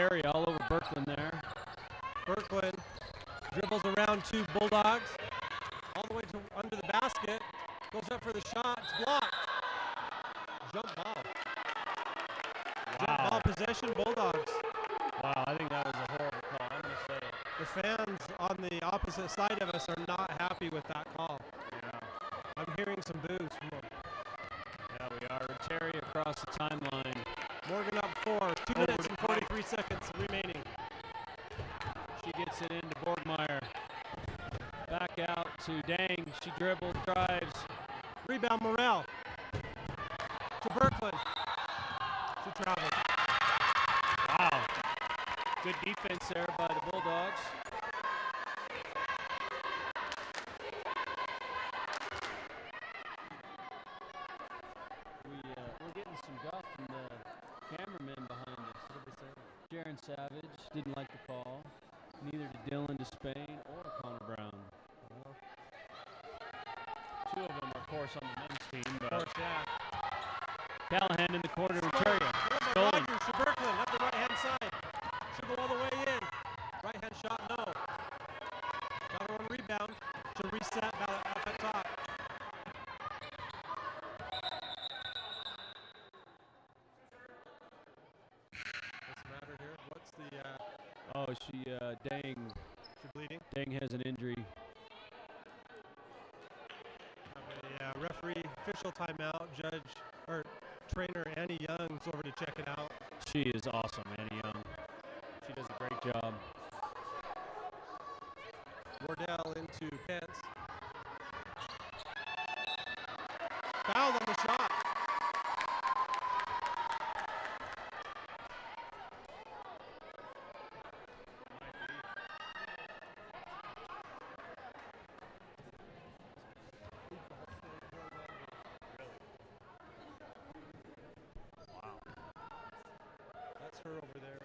Renteria all over Berkland there. Berkland dribbles around 2 Bulldogs, all the way to under the basket, goes up for the shot, it's blocked. Jump ball. Wow. Jump ball possession, Bulldogs. Wow, I think that was a horrible call. I'm going to say it. The fans on the opposite side of us are not happy with that call. Yeah. I'm hearing some boos from them. Yeah, we are. Renteria across the timeline. Morgan up 4, 2 minutes and 43 seconds remaining. She gets it into Borgmeyer. Back out to Dang. She dribbles, drives. Rebound Morrell to Berkland. She traveled. Wow. Good defense there by the Bulldogs. We're getting some guff from the cameraman behind us. What did they say? Jaron Savage didn't like the call. Neither did Dylan Despain or Connor Brown. Two of them, of course, on the men's team. But Of course, yeah. Callahan in the corner, Renteria. Stolen. Rogers to Berkland up the right-hand side. Should go all the way in. Right-hand shot, no. Got her on rebound. She'll reset up at top. What's the matter here? What's the, Dang. She's bleeding? Dang has an injury. Have a referee, official timeout, judge, or trainer Annie Young's over to check it out. She is awesome, Annie Young. She does a great job. Wardell into Pence. Foul on the shot. Wow. That's her over there.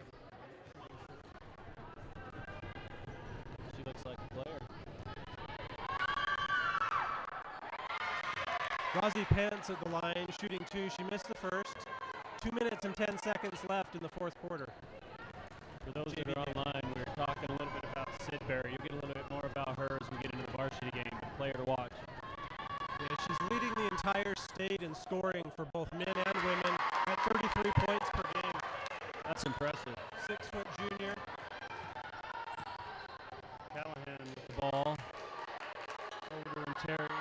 She looks like a player. Rosie Pence at the line, shooting 2. She missed the first. 2 minutes and 10 seconds left in the fourth quarter. For those that are online, we were talking a little bit about Sid Berry. You'll get a little bit more about her as we get into the varsity game. Player to watch. Yeah, she's leading the entire state in scoring for both men and women at 33 points per game. That's impressive. 6-foot junior. Callahan with the ball. Over to Renteria.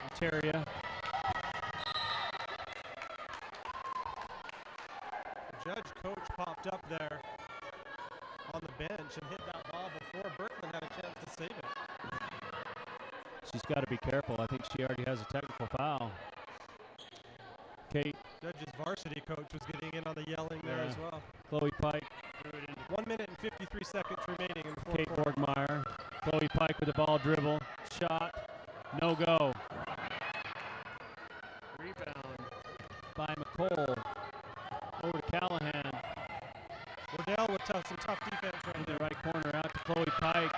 Renteria. The judge coach popped up there on the bench and hit that ball before Berkland had a chance to save it. She's got to be careful. I think she already has a technical foul. Kate. Judge's varsity coach was getting in on the yelling there as well. Chloe Pike. 1 minute and 53 seconds remaining in the fourth Kate quarter. Borgmeyer. Chloe Pike with the ball dribble. Shot. No go. Rebound by McCole. Over to Callahan. Wardell with some tough defense right In there. the right corner out to Chloe Pike.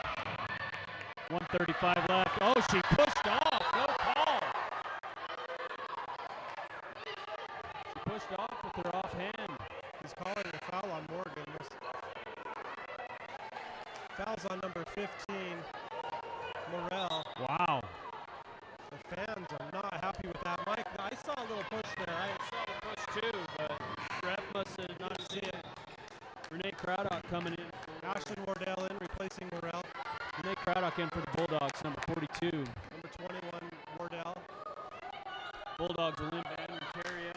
1:35 left. Oh, she pushed off. No call. She pushed off with her offhand. He's calling a foul on Morgan. Foul's on number 15, Morrell. Wow. The fans are not happy with that. Mike, I saw a little push there. I saw the push too, but ref must have not seen it. Renee Craddock coming in. Ashlyn Wardell in, replacing Morrell. Renee Craddock in for the Bulldogs, number 42. Number 21, Wardell. Bulldogs will inbound Renteria.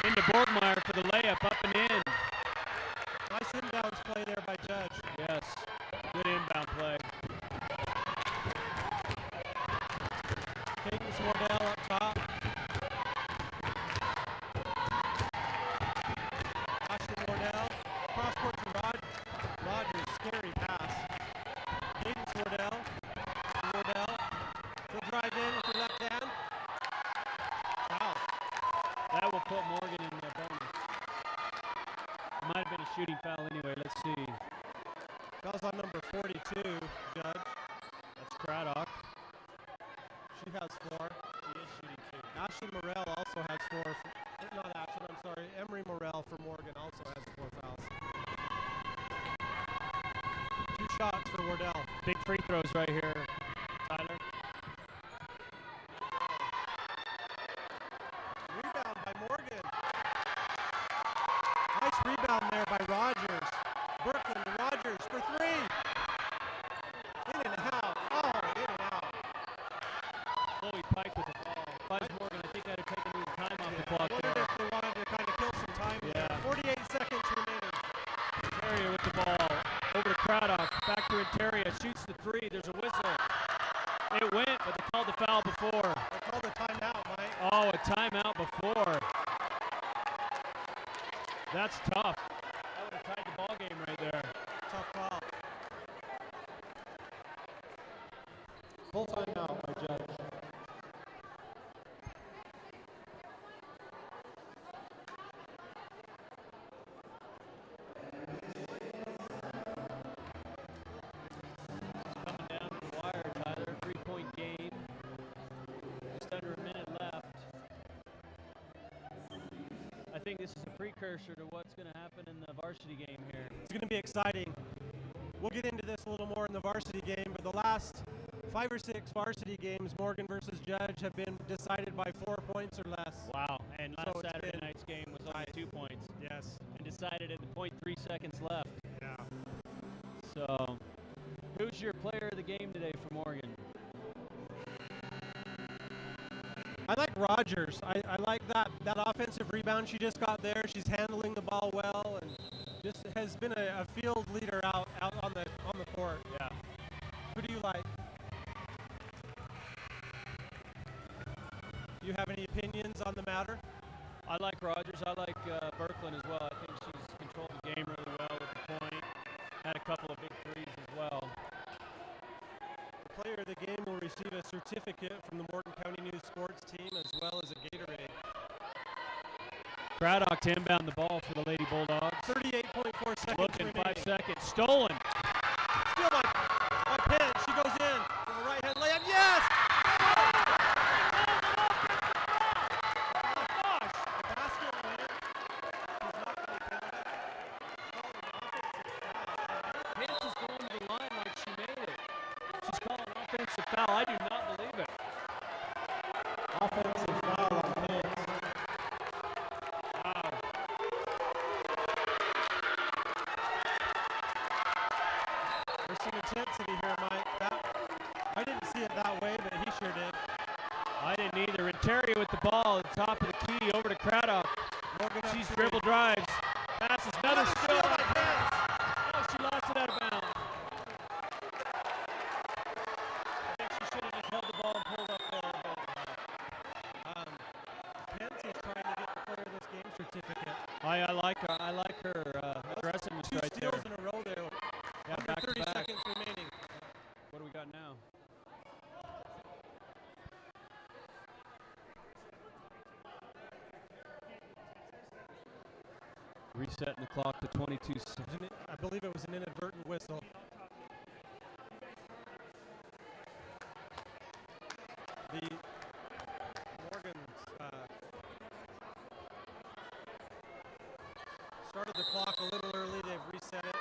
Into Borgmeyer for the layup, up and in. Nice inbounds play there by Judge. Yes, good inbound play. Cadence Wardell up top. Ashlyn Wardell. Cross court to Rogers. Scary pass. Cadence Wardell. Wardell. He'll drive in with the left hand. Foul. That will put Morgan in the bonus. It might have been a shooting foul anyway. Let's see. Foul's on number 42, Judge. That's Craddock. She has 4. She is shooting 2. Ashlyn Morrell also has 4. Not Ashlyn, shots for Wardell. Big free throws right here, Tyler. Rebound by Morgan. Nice rebound there by Rogers. Berkland to Rogers for three. In and out. Oh, in and out. Chloe Pike with the ball. Fives Morgan, I think I'd have taken a little time off the clock I wondered there. if they wanted to kind of kill some time there. 48 seconds remaining. Interior with the ball. Over to Craddock. Back to Interior. Shoots the three. There's a whistle. It went, but they called the foul before. They called a timeout, Mike. Oh, a timeout before. That's tough. That would have tied the ball game right there. Tough call. Full timeout by judge. Coming down to the wire, Tyler. 3-point game. Just under a minute left. I think this is a precursor to what's going to happen in the varsity game here. It's going to be exciting. We'll get into this a little more in the varsity game, but the last 5 or 6 varsity games, Morgan versus Judge, have been decided by 4 points or less. Wow, and last So it's Saturday been night's game was only 2 points. Yes. And decided at the 0.3 seconds left. Yeah. So, who's your player of the game today for Morgan? I like Rogers. I like that offensive rebound she just got there. She's handling the ball well and just has been a field leader out on the court. Yeah. Who do you like? Do you have any opinions on the matter? I like Rogers. I like Berkland as well. I think she's controlled the game really well with the point. Had a couple of big threes as well. The player of the game will receive a certificate from the Morgan County News Sports team as well as a Gatorade. Craddock to inbound the ball for the Lady Bulldogs. 38.4 seconds Looking, remaining. 5 seconds. Stolen. Steal by Penn. She goes in for the right hand layup. Yes! Gosh! The basket winner. He's not going to get it. Pence is going to the line like she made it. She's calling offensive foul. I do not believe it. Offensive foul on Pence. Wow. There's some intensity here, Mike. I didn't see it that way, but he sure did. I didn't either. Interior with the ball at the top of the key over to Craddock. Morgan up She's three. dribble drives. Passes another Another steal. steal by Pence. Oh, she lost it out of bounds. I think she should have just held the ball and pulled up there. Pence is trying to get the player of this game certificate. I like her. I like her aggressiveness 2 right steals there. in a row there. Yeah, Under back to 30 back. seconds remaining. What do we got now? Resetting the clock to 22 seconds. I believe it was an inadvertent whistle. The Morgans started the clock a little early. They've reset it.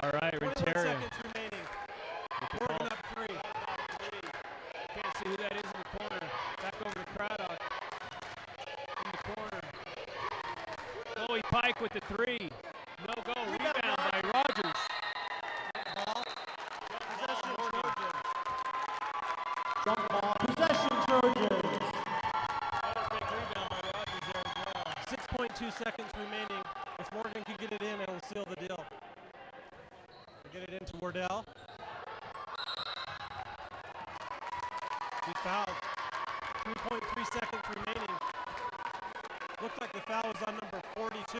All right, 21 Renteria. seconds remaining. Morgan up 3. Can't see who that is in the corner. Back over to Craddock. In the corner. Chloe Pike with the 3. No go. Rebound by Rogers. Ball. Possession Trojans. Jump ball. Possession Trojans. Big rebound by Rogers there as well. 6.2 seconds remaining. If Morgan can get it in, it'll seal the deal. Get it into Wardell. She's fouled. 3.3 seconds remaining. Looked like the foul was on number 42.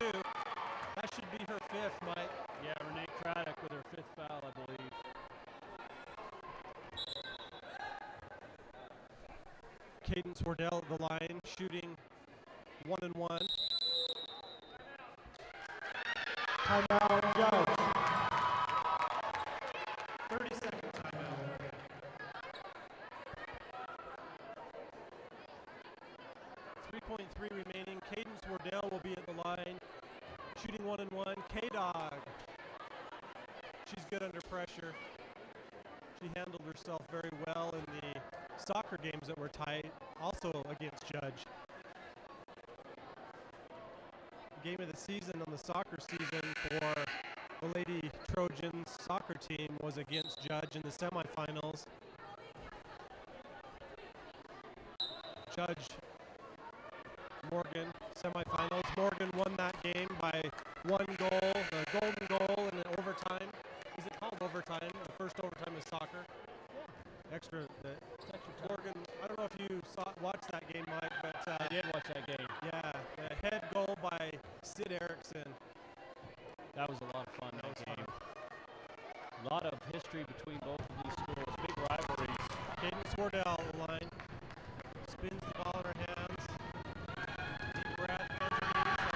That should be her 5th, Mike. Yeah, Renee Craddock with her 5th foul, I believe. Cadence Wardell at the line, shooting 1 and 1. Timeout, judge. 30-second timeout. 3.3 remaining. Cadence Wardell will be at the line, shooting 1 and 1. K-Dog She's good under pressure. She handled herself very well in the soccer games that were tight, also against Judge. Game of the season on the soccer season for the Lady Trojans soccer team was against Judge in the semifinals. Judge Morgan semifinals. Morgan won that game by 1 goal, the golden goal in overtime. Is it called overtime? The first overtime is soccer. Extra. Morgan, I don't know if you watched that game, Mike, but I did watch that game. yeah, the head goal by Sid Erickson. That was a lot of fun, that game. A lot of history between both of these schools. Big rivalries. Cadence Wardell on the line. Spins the ball in her hands. Deep breath. Hands her knees.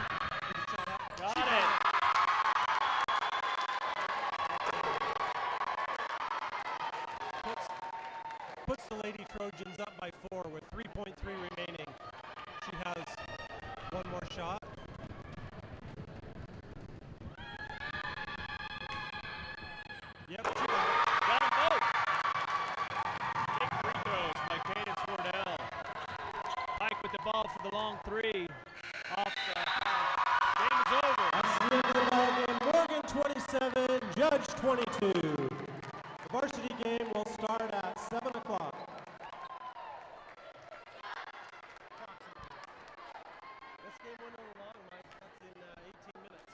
Get a shot up. Got She it. Puts the Lady Trojans up by 4 with 3.3 remaining. She has one more shot. Yep, she got it. Got them both. Big free throws by Cadence Wardell. Pike with the ball for the long three. Off the game is over. That's the end of the ball game. Morgan 27, Judge 22. The varsity game will start at 7 o'clock. This game went over long, Mike. That's in 18 minutes.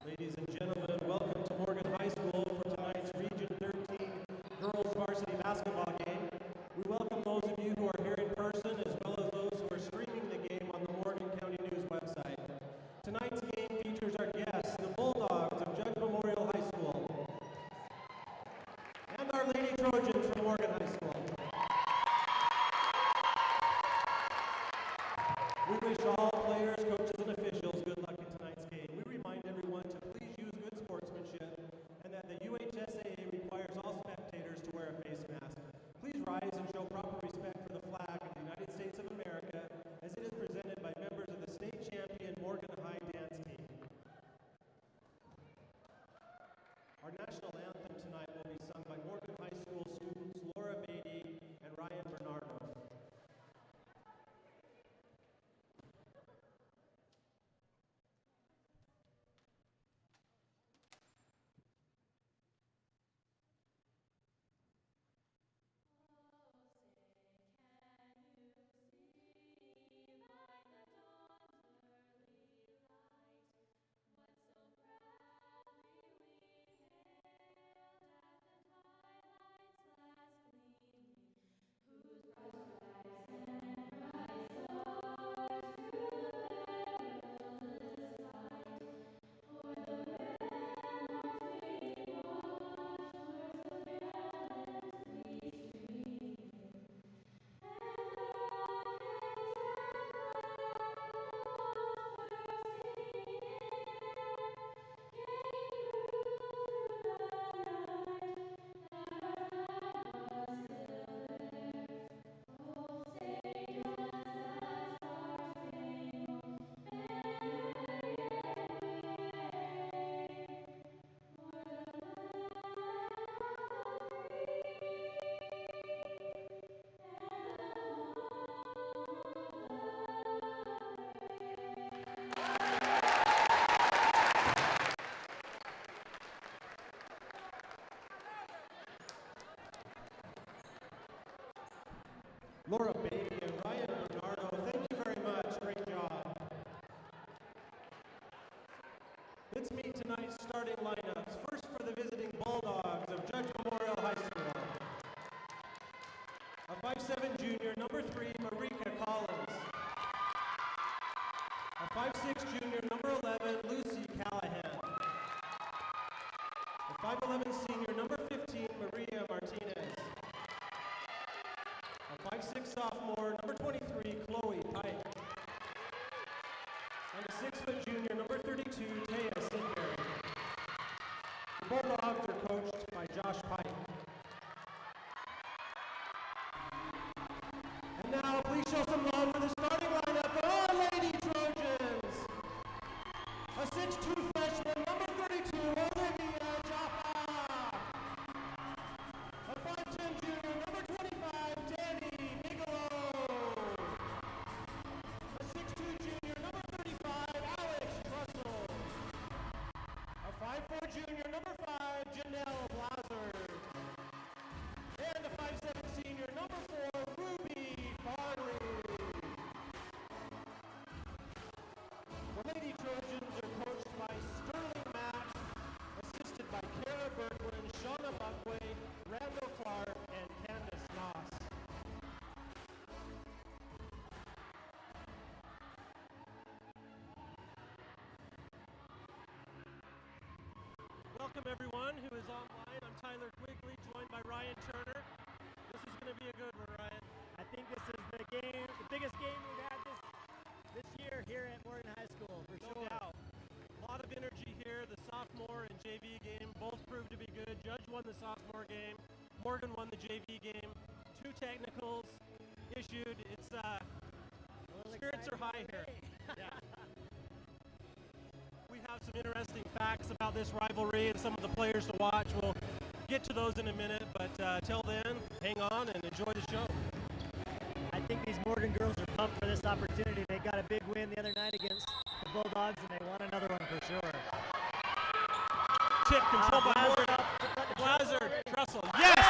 Ladies and gentlemen, welcome to Morgan High School for tonight's Region 13 Girls Varsity Basketball game. We welcome those of you who are here in person as well as those who are streaming the game on the Morgan County News website. Tonight's game features our guests, the Bulldogs of Judge Memorial High School, and our Lady Trojans from Morgan High School. We wish all players, coaches, and officials good luck in tonight's game. We remind everyone to please use good sportsmanship and that the UHSAA requires all spectators to wear a face mask. Please rise and show proper respect for the flag of the United States of America as it is presented by members of the state champion Morgan High dance team. Our national anthem tonight will be sung by Morgan High School students Laura Beatty and Ryan Bernardo. Laura Beatty and Ryan Bernardo, thank you very much. Great job. Let's meet tonight's starting lineups. First for the visiting Bulldogs of Judge Memorial High School. A 5'7" junior, number 3, Marika Collins. A 5'6" junior, number 11, Lucy Callahan. A 5'11" senior, number 15, Maria Martinez. A 5'6" sophomore, number 23, Chloe Pike. And a 6' junior, number 32, Taya Sinberry. The Bulldogs are coached by Josh Pike. And now, please show some love for the starting lineup for our Lady Trojans. A 6'2" freshman, number 32, Olivia Chapa. A 5'10" junior, number 25, Danny Bigelow. A 6'2" junior, number 35, Alex Russell. A 5'4" junior, number 5, Janelle Blazer. And a 5'7" senior, number 4, Ruby Farley. The Lady Trojans are coached by Sterling Mack, assisted by Kara Berglund, Shauna Buckway, Randall Clark, and Candace Noss. Welcome everyone who is online. I'm Tyler Quigley, joined by Ryan Turner. This is going to be a good one, Ryan. I think this is the biggest game we've had this year here at Morgan High School, for No sure. doubt. A lot of energy here. The sophomore and JV game both proved to be good. Judge won the sophomore game. Morgan won the JV game. 2 technicals issued. It's spirits are high here. Yeah. We have some interesting facts about this rivalry and some of the players to watch. We'll get to those in a minute, but till then, hang on and enjoy the show. I think these Morgan girls are pumped for this opportunity. They got a big win the other night against the Bulldogs, and they want another one for sure. Tip controlled by Blazer Morgan. up, Blazer, Trussell. Yes!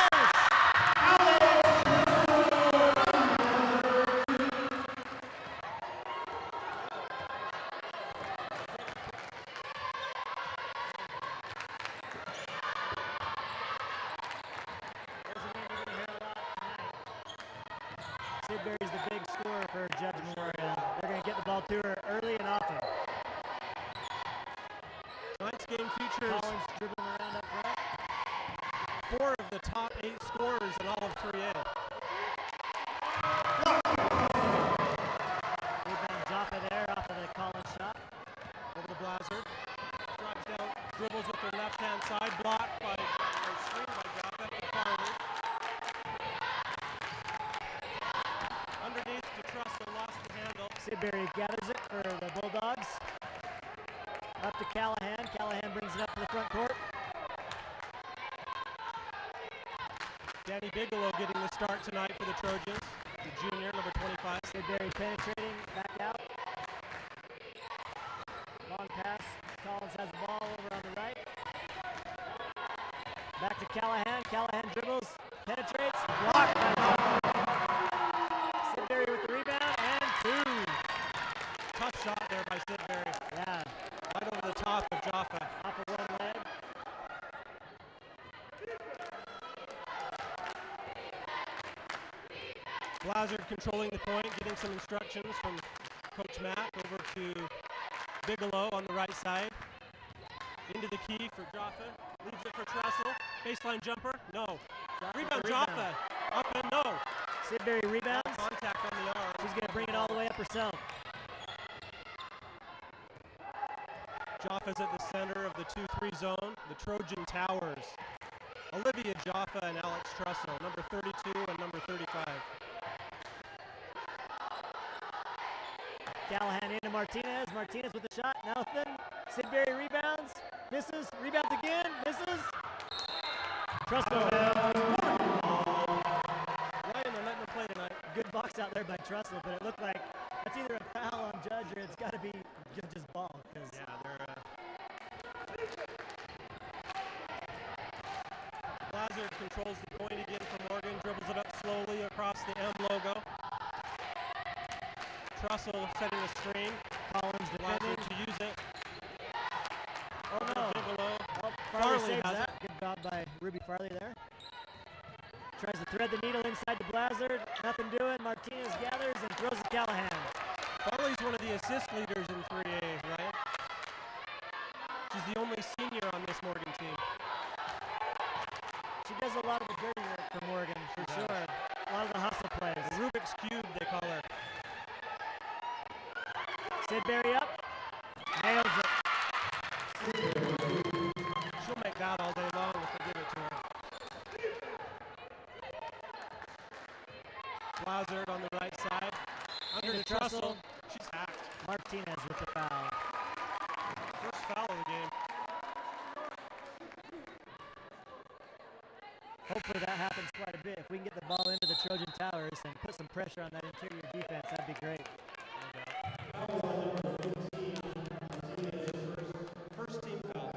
Sidbury's the big scorer for Judge Memorial. They're going to get the ball to her early and often. Tonight's game features Collins dribbling around up front. 4 of the top 8 scorers in all of 3A. Rebound Jaffa there off of the Collins shot. Over to Blazer. Drops down, dribbles with her left-hand side, blocked by screen by Jaffa to Farley. Underneath to Trussell, lost the handle. Sidbury gathers it for the Bulldogs. Up to Callahan. Callahan brings it up to the front court. Danny Bigelow getting the start tonight for the Trojans. The junior, number 25. Sidbury penetrating, back out. Long pass. Collins has the ball over on the right. Back to Callahan. Callahan dribbles, penetrates, blocked by Sidbury with the rebound, and 2. Tough shot there by Sidbury. Yeah, Right over the top of Jaffa. off of one leg. Blazard controlling the point, getting some instructions from Coach Matt. Over to Bigelow on the right side. Into the key for Jaffa. Leaves it for Trussell. Baseline jumper. No. Rebound Jaffa. Up and no. Sidbury rebounds. Contact on the arm. She's going to bring it all the way up herself. Jaffa's at the center of the 2-3 zone. The Trojan Towers. Olivia Jaffa and Alex Trussell, number 32 and number 35. Callahan into Martinez. Martinez with the shot. Nothing. Sidbury rebounds. Misses. Rebounds again. Misses. Trussell. Ryan, they're letting her play tonight. Good box out there by Trussell, but it looked like that's either a foul on Judge or it's got to be Judge's ball. Yeah, they're... Blazard controls the point again for Morgan. Dribbles it up slowly across the M logo. Trussell setting a screen. Collins defending. Blazard to use it. Oh no. Bigelow. Oh, Farley Farley saves has that. Good job by Ruby Farley there. Tries to thread the needle inside to Blazard. Nothing doing. Martinez gathers and throws to Callahan. Farley's one of the assist leaders in 3A, right? She's the only senior on this Morgan team. She does a lot of the dirty work for Morgan, for She sure. does. A lot of the hustle plays. The Rubik's Cube, they call her. Sidbury up. Nails it. She'll make that all day long if they give it to her. Blazard on the right side. Under Into the Trussell. Trussell. She's hacked. Martinez with the foul. First foul of the game. Hopefully that happens quite a bit. If we can get the ball into the Trojan Towers and put some pressure on that interior defense, that'd be great. First team foul.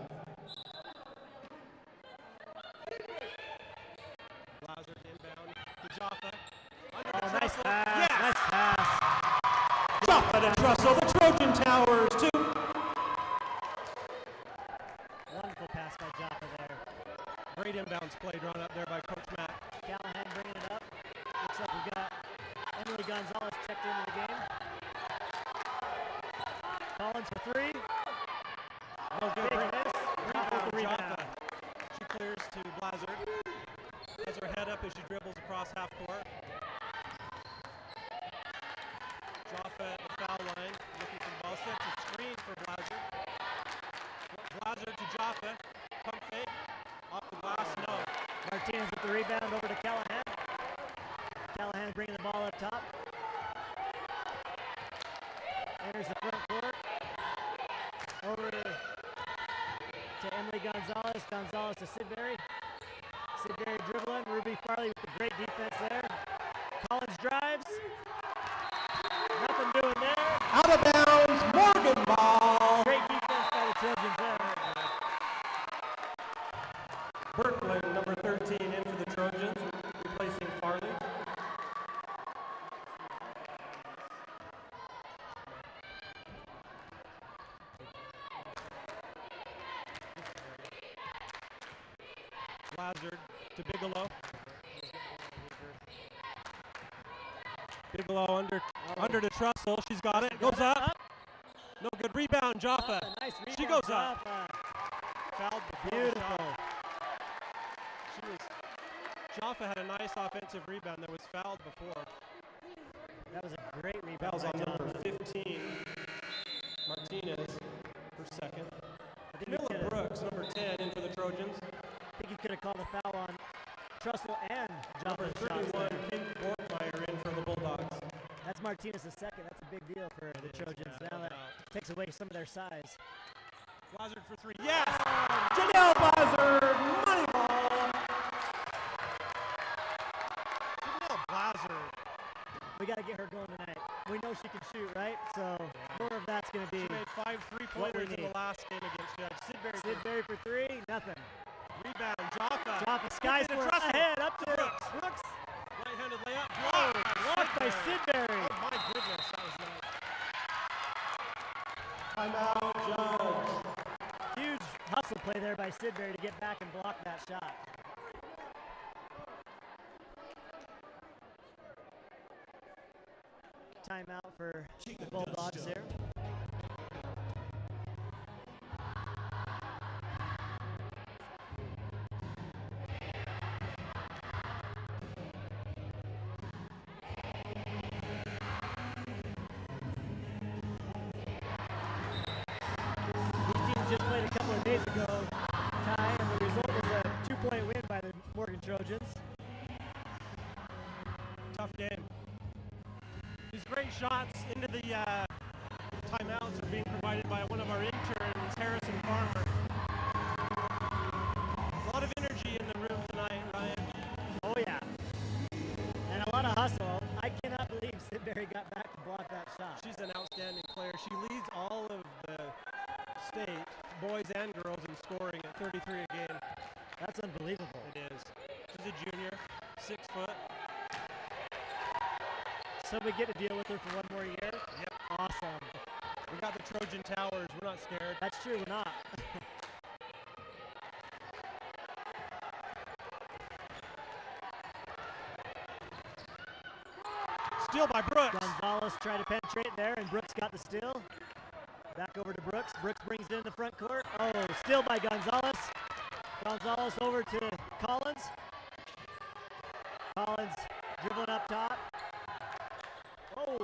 Blazard inbound to Jaffa. Under Oh, to nice Trussell. pass. Yes! Nice pass. Jaffa to Trussell. The Trojan Towers, 2. Wonderful pass by Jaffa there. Great inbounds play drawn up there by Coach Matt. Callahan bringing it up. Looks like we got Emily Gonzalez checked into the game. Collins for 3. No good. Big miss. Jaffa with the Jaffa. rebound. She clears to Blazard. Has her head up as she dribbles across half court. Jaffa at the foul line, looking for the ball. Sets a screen for Blazard. Blazard to Jaffa. Pump fake. Off the glass, no. Martinez with the rebound over to Callahan. Callahan bringing the ball up top. Enters the front court. Over to Emily Gonzalez. Gonzalez to Sidbury. Sidbury dribbling. Ruby Farley with the great defense there. Collins drives. Nothing doing there. Out of bounds, Morgan ball. Great defense by the Trojans there. Berkland, number 13, in for the Trojans, replacing Farley. Blazard to Bigelow. Bigelow under to Trussell. She's got it. Goes up. No good. Rebound, Jaffa. Nice rebound, She goes up. Jaffa. Fouled before the Beautiful. shot. Jaffa had a nice offensive rebound that was fouled before. That was a great rebound. Fouls on by number Jaffa. 15. Martinez, her second. I think he Camilla could've- Brooks, number 10, in for the Trojans. I think he could have called a foul on Trussell and Number Jaffa's shots 31, there. Pink Borgmeyer, in for the Bulldogs. That's Martinez's second. That's a big deal for the Trojans. yeah, Now no that doubt. takes away some of their size. Lazard for three. Yes! Janelle Blazard, money ball. Janelle Blazard. We got to get her going tonight. We know she can shoot, right? So more of that's going to be She made 5 what we three-pointers in the need. last game against Judge. Sidbury. Sidbury for three, nothing. Rebound, Jaffa. Jaffa skies to for Trussell. ahead, up to Brooks. Brooks. Right-handed layup. Blocked Blocked by Sidbury. Oh, my goodness. That was nice. Timeout, Judge. Huge hustle play there by Sidbury to get back and block that shot. Timeout for the Bulldogs there. These teams just played a couple of days ago, Ty, and the result was a 2-point win by the Morgan Trojans. Tough game. These great shots into the timeouts are being provided by one of our interns, Harrison Farmer. A lot of energy in the room tonight, Ryan. Oh yeah. And a lot of hustle. I cannot believe Sidbury got back to block that shot. She's an outstanding player. She leads all of the state, boys and girls, in scoring at 33 a game. That's unbelievable. It is. She's a junior, 6 foot. So we get to deal with her for one more year? Yep. Awesome. We got the Trojan Towers. We're not scared. That's true, we're not. Steal by Brooks. Gonzalez tried to penetrate there, and Brooks got the steal. Back over to Brooks. Brooks brings it in the front court. Oh, steal by Gonzalez. Gonzalez over to Collins. Collins dribbling up top. Oh,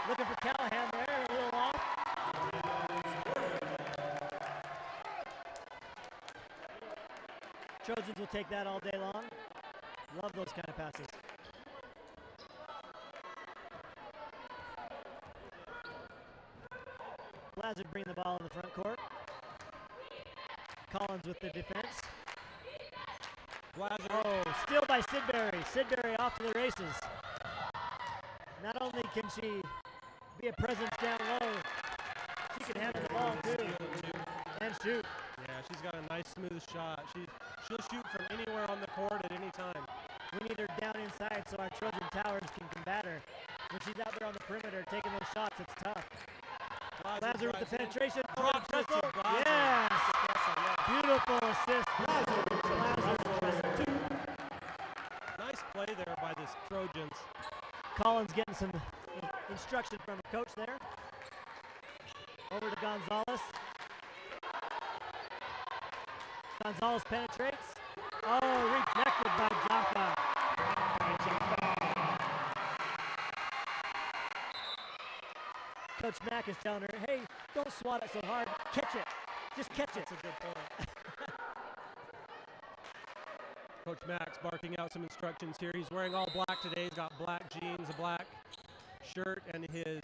looking for Callahan there, a little off. Trojans will take that all day long. Love those kind of passes. Lazard bring the ball in the front court. Collins with the defense. Lazard. Oh, steal by Sidbury. Sidbury off to the races. Not only can she be a presence down low, she can handle the ball too. And shoot. Yeah, she's got a nice smooth shot. She'll shoot from anywhere on the court at any time. We need her down inside so our Trojan Towers can combat her. When she's out there on the perimeter taking those shots, it's tough. Lazard with the penetration. Drop Over Trussell. Trussell. Yes! Beautiful assist. Lazard. Nice play there by the Trojans. Collins getting some instruction from the coach there. Over to Gonzalez. Gonzalez penetrates. Oh, rejected by Jaffa. Coach Mack is telling her, hey, don't swat it so hard. Catch it. Just catch it. That's a good point. Coach Max barking out some instructions here. He's wearing all black today. He's got black jeans, a black shirt, and his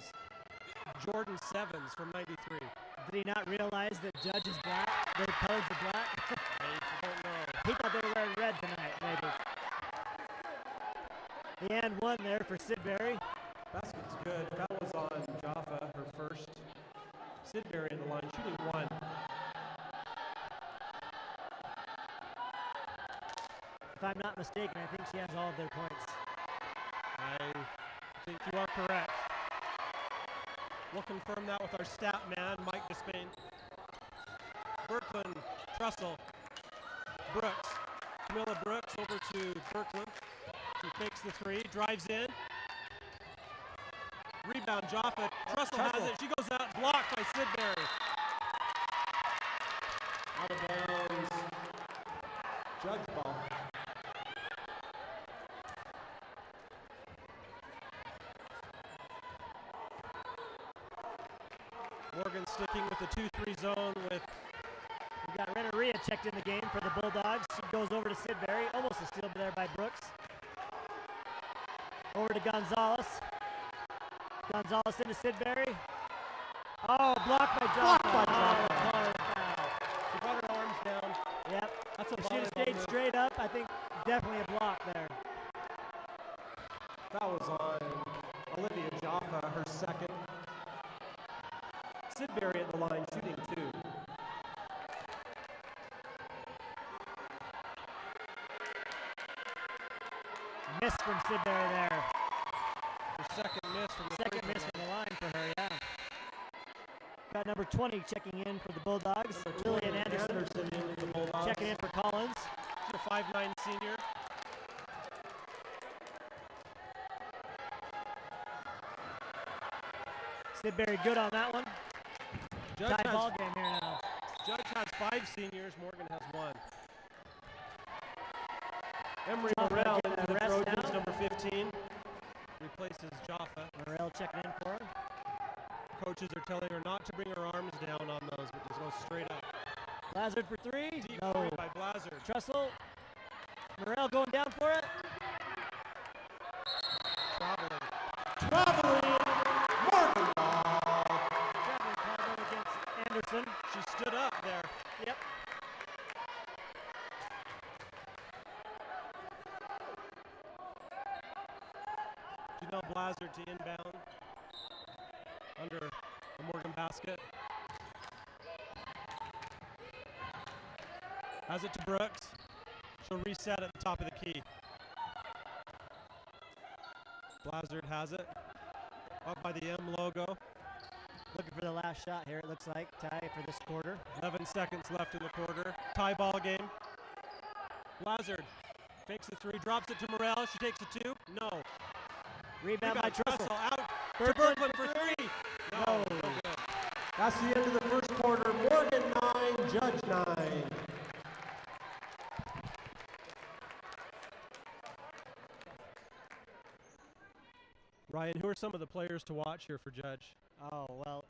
Jordan 7s from '93. Did he not realize that Judge is black? Their colors are black? I don't know. He thought they were wearing red tonight, maybe. The and one there for Sidbury. Basket's good. That was on Jaffa, her first. Sidbury in the line, shooting 1. If I'm not mistaken, I think she has all of their points. I think you are correct. We'll confirm that with our stat man, Mike Despain. Berkland, Trussell, Brooks. Camilla Brooks over to Berkland. He fakes the 3, drives in. Rebound, Jaffa. Trussell has it. She goes out, blocked by Sidbury. Out of bounds. Judge ball. Morgan sticking with the 2-3 zone with We got Renneria checked in the game for the Bulldogs. She goes over to Sidbury. Almost a steal there by Brooks. Over to Gonzalez. Gonzalez into Sidbury. Oh, blocked by Jaffa. she got her arms down. Yep. That's a If she had volleyball stayed move. straight up, I think definitely a block there. That was on Olivia Jaffa, her second. Sidbury at the line shooting 2. Miss from Sidbury there. Her second miss from the Second free miss throw from the line for her, yeah. Got number 20 checking in for the Bulldogs. Lillian Anderson in for the Bulldogs. checking in for Collins. She's a 5'9" senior. Sidbury good on that one. Judge Tie has, ball game here now. Judge has 5 seniors. Morgan has 1. Emery Jaffa Morrell getting into a the rest Trojans, now. number 15. Replaces Jaffa. Morrell checking in for her. Coaches are telling her not to bring her arms down on those, but just go straight up. Lazard for 3. Deep No. 3 by Blazard. Trussell. Morrell going down for it. Traveling. Traveling Morgan ball. Traveling call though against Anderson. She stood up there. Yep. Janelle Blazard to inbound under the Morgan basket. Has it to Brooks. She'll reset at the top of the key. Blazard has it. Up by the M logo. Looking for the last shot here, it looks like. Tie for this quarter. 11 seconds left in the quarter. Tie ball game. Blazard fakes the 3, drops it to Morrell. She takes the 2. No. Rebound by Trussell. Out to Berglund Berglund for 3. No. No good. That's the end of the first quarter. Morgan 9, Judge 9. Ryan, who are some of the players to watch here for Judge? Oh, well,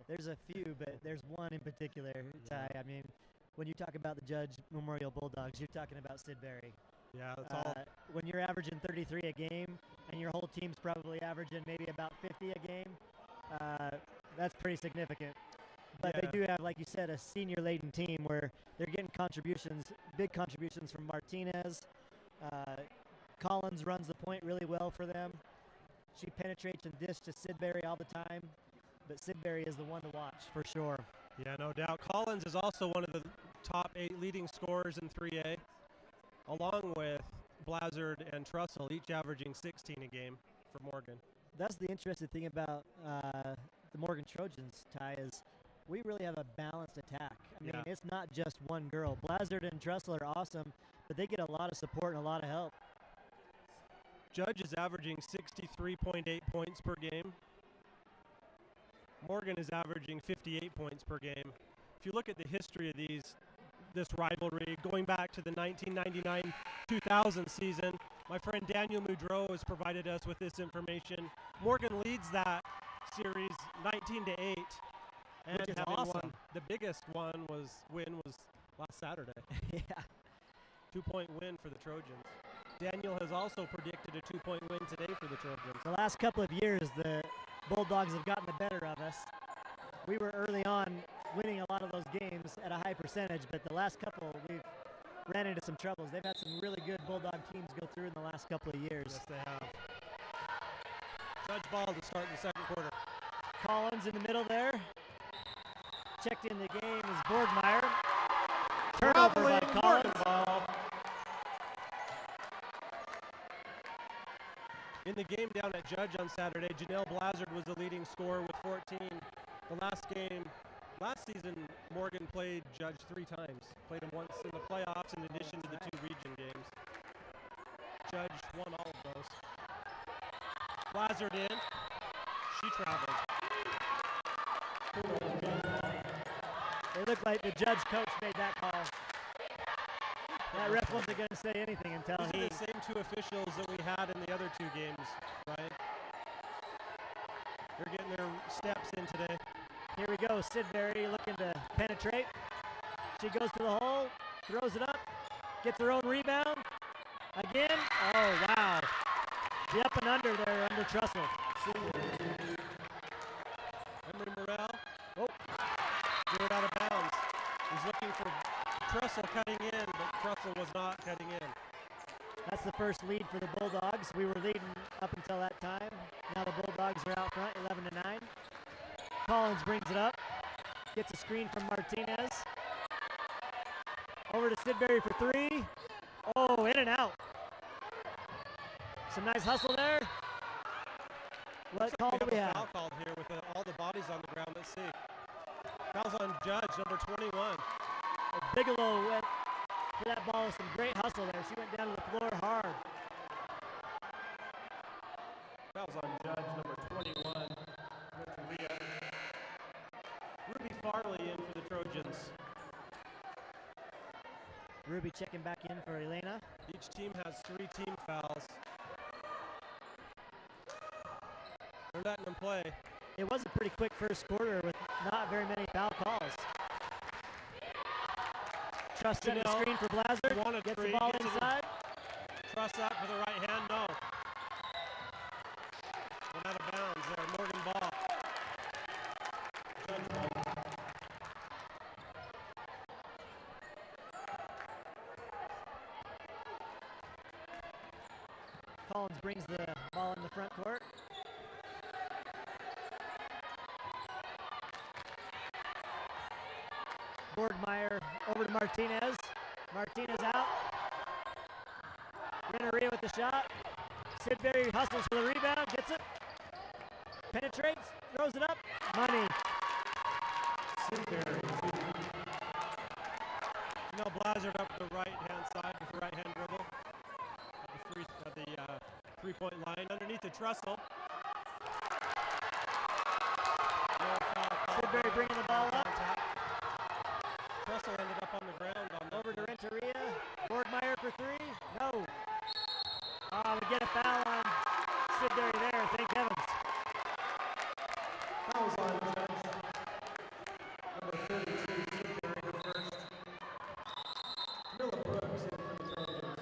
there's a few, but there's one in particular, Ty. I mean, when you talk about the Judge Memorial Bulldogs, you're talking about Sidbury. Yeah, that's all. When you're averaging 33 a game and your whole team's probably averaging maybe about 50 a game, that's pretty significant. But they do have, like you said, a senior-laden team where they're getting contributions, big contributions from Martinez. Collins runs the point really well for them. She penetrates and dishes to Sidbury all the time, but Sidbury is the one to watch for sure. Yeah, no doubt. Collins is also one of the top 8 leading scorers in 3A, along with Blazard and Trussell, each averaging 16 a game for Morgan. That's the interesting thing about the Morgan Trojans, Ty, is we really have a balanced attack. I mean, it's not just one girl. Blazard and Trussell are awesome, but they get a lot of support and a lot of help. Judge is averaging 63.8 points per game. Morgan is averaging 58 points per game. If you look at the history of this rivalry, going back to the 1999-2000 season, my friend Daniel Moudreau has provided us with this information. Morgan leads that series 19-8, and Which is having awesome. won the biggest win was last Saturday. Yeah. 2-point win for the Trojans. Daniel has also predicted a 2-point win today for the Trojans. The last couple of years, the Bulldogs have gotten the better of us. We were early on winning a lot of those games at a high percentage, but the last couple, we've ran into some troubles. They've had some really good Bulldog teams go through in the last couple of years. Yes, they have. Judge ball to start the second quarter. Collins in the middle there. Checked in the game is Borgmeyer. Turnover by Collins. Ball. In the game down at Judge on Saturday, Janelle Blazard was the leading scorer with 14. Last season, Morgan played Judge 3 times. Played him once in the playoffs in addition to the 2 region games. Judge won all of those. Blazard in. She traveled. It looked like the judge coach made that call. That ref wasn't going to say anything until These are the same two officials that we had in the other two games, right? They're getting their steps in today. Here we go. Sidbury looking to penetrate. She goes to the hole, throws it up, gets her own rebound. Again. Oh, wow. The up and under there under Trussell. Emery Morrell. Oh. Threw it out of bounds. He's looking for Trussell cutting in, but Trussell was not cutting in. That's the first lead for the Bulldogs. We were leading up until that time. Now the Bulldogs are out front, 11-9. Collins brings it up. Gets a screen from Martinez. Over to Sidbury for three. Oh, in and out. Some nice hustle there. What call do we have? Foul called here with all the bodies on the ground. Let's see. Foul's on Judge, number 21. Bigelow went for that ball with some great hustle there. She went down to the floor hard. Foul's on Judge, number 21. Ruby Farley in for the Trojans. Ruby checking back in for Elena. Each team has 3 team fouls. They're letting them play. It was a pretty quick first quarter with not very many foul calls. Trust in the screen for Blazer. Gets the ball inside. Truss up for the right hand. No. Went out of bounds there. Morgan ball. Collins brings the ball in the front court. Borgmeyer over to Martinez. Martinez out. Renneria with the shot. Sidbury hustles for the rebound, gets it. Penetrates, throws it up. Money. Sidbury. Blazer up the right-hand side with the right-hand dribble. At the three-point line underneath the Trussell. Sidbury bringing the ball up. Trussell ended up on the ground. Over to Renteria. Borgmeyer for three. No. Oh, we get a foul on Sidbury there. Thank heavens. Fouls on Judge. Number 32, Sidbury the first. Camilla Brooks in for the Trojans.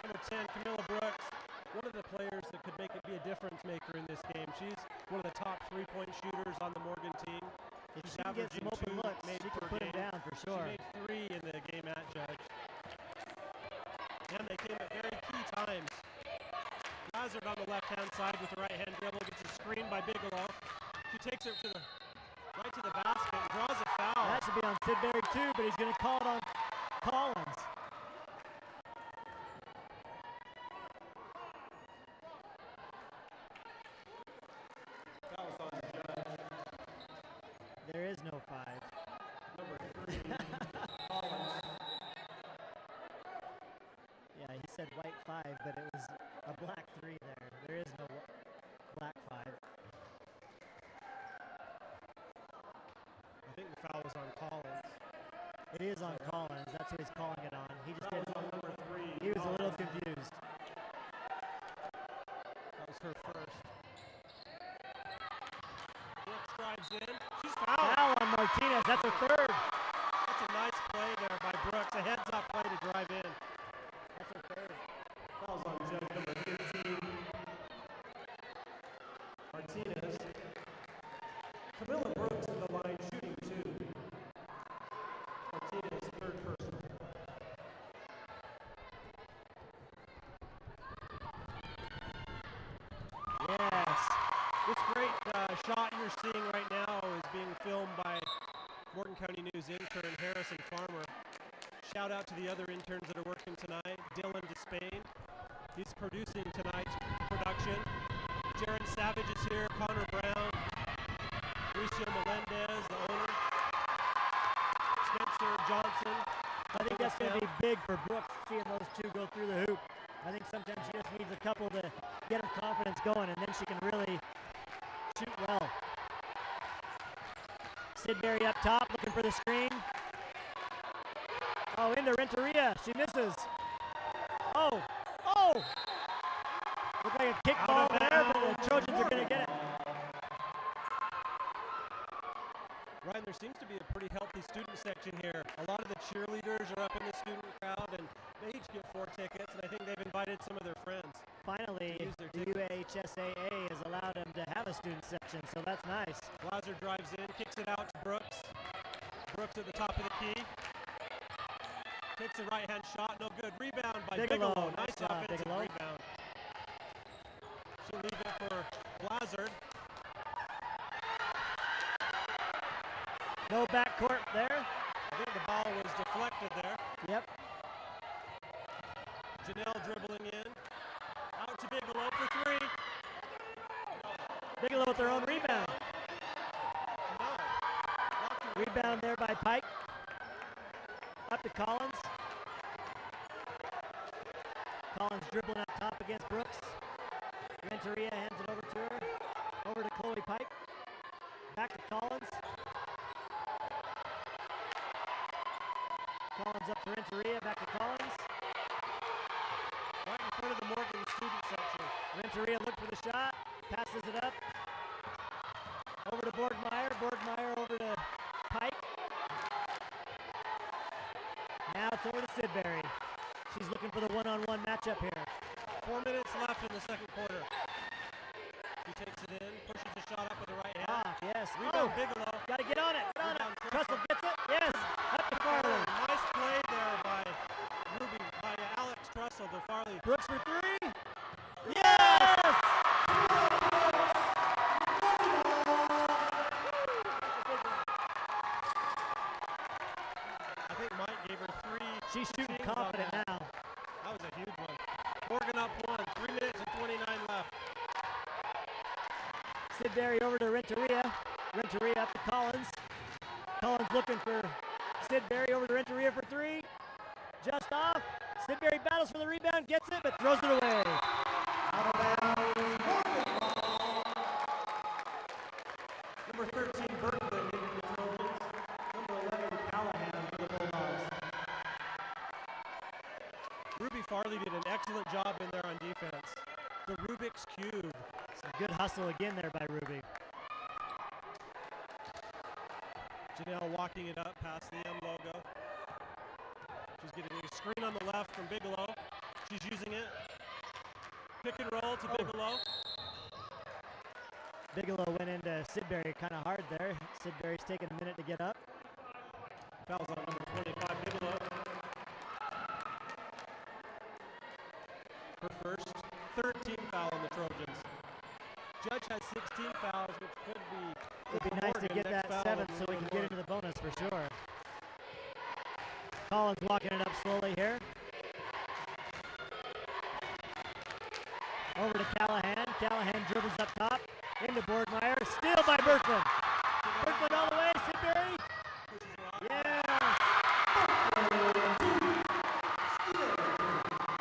Number 10, Camilla Brooks. One of the players that could make it be a difference maker in this game. She's one of the top three-point shooters on the Morgan team. If she can get some open looks, she can put him down for sure. She made 3 in the game at Judge. And they came at very key times. Hazard on the left-hand side with the right-hand dribble, gets a screen by Bigelow. She takes it to the right to the basket and draws a foul. That should be on Sidbury too, but he's going to call it on Collins. That was on Judge. There is no 5. Number 3, Collins. Yeah, he said white 5, but it was a black 3 there. There is no black 5. I think the foul was on Collins. It is on Collins. That's who he's calling it on. He just didn't. On number 3. He was a little confused. That was her first. Brooks drives in. She's fouled. Foul on Martinez. That's her third. That's a nice play there by Brooks. A heads-up play to drive in. That's her third. Fouls on Judge, number 15. Martinez. Camilla Brooks in the line shooting 2. Martinez, third personal. Yes. This great shot you're seeing right now is being filmed by Morgan County News intern Harrison Farmer. Shout out to the other interns that are working tonight. Dylan Despain, he's producing tonight's production. Jaron Savage is here, Connor Brown, Lucio Melendez, the owner, Spencer Johnson. I think that's going to be big for Brooks, seeing those two go through the hoop. I think sometimes she just needs a couple to get her confidence going, and then she can really shoot well. Sidbury up top, looking for the screen. Oh, into Renteria. She misses. Oh! Looked like a kick ball there, but the Trojans are going to get it. Ryan, there seems to be a pretty healthy student section here. A lot of the cheerleaders are up in the student crowd, and they each get 4 tickets, and I think they've invited some of their friends. Finally, the UHSAA has allowed them to have a student section, so that's nice. Blaser drives in, kicks it out to Brooks. Brooks at the top of the key. Takes a right-hand shot, no good. Rebound by Bigelow. Nice offensive rebound. She'll leave it for Blaser. No backcourt there. I think the ball was deflected there. Yep. Janelle dribbling in. Out to Bigelow for 3. Bigelow with their own rebound. No. Rebound there by Pike. Up to Collins. Collins dribbling up top against Brooks. Renteria hands it over to her. Over to Chloe Pike. Back to Collins. Collins up to Renteria. Back to Collins. Right in front of the Morgan student section. Renteria looked for the shot. Passes it up. Over to Borgmeyer. Borgmeyer over to Pike. Now it's over to Sidbury. She's looking for the one-on-one matchup here. 4 minutes left in the second quarter. He takes it in, pushes the shot up with the right hand. Yes. Rebound Bigelow. Got to get on it. Rebound Trussell gets it. Yes. Up to Farley. Nice play there by Alex Trussell to Farley. Brooks for 3. Yes! I think Mike gave her 3. She's shooting confident now. That was a huge one. Morgan up 1. 3 minutes and 29 left. Sidbury over to Renteria. Renteria up to Collins. Collins looking for Sidbury over to Renteria for 3. Just off. Sidbury battles for the rebound, gets it, but throws it away. Out of bounds. Number 13, Berkman into the Trojans. Number 11, Callahan for the Bulldogs. Ruby Farley did an excellent job in there on defense. The Rubik's Cube. Some good hustle again there by Ruby. Janelle walking it up past the M logo. She's getting a screen on the left from Bigelow. She's using it. Pick and roll to Bigelow. Bigelow went into Sidbury kind of hard there. Sidbury's taking a minute to get up. Fouls on number 25, Bigelow. Her first, 13 foul on the Trojans. Judge has 16 fouls, which could be... It'd be nice to get that 7th so we can get into the bonus for sure. Collins walking it up slowly here. Over to Callahan. Callahan dribbles up top. Into Borgmeyer. Steal by Berkman. Berkman all the way. Sidbury. Yes.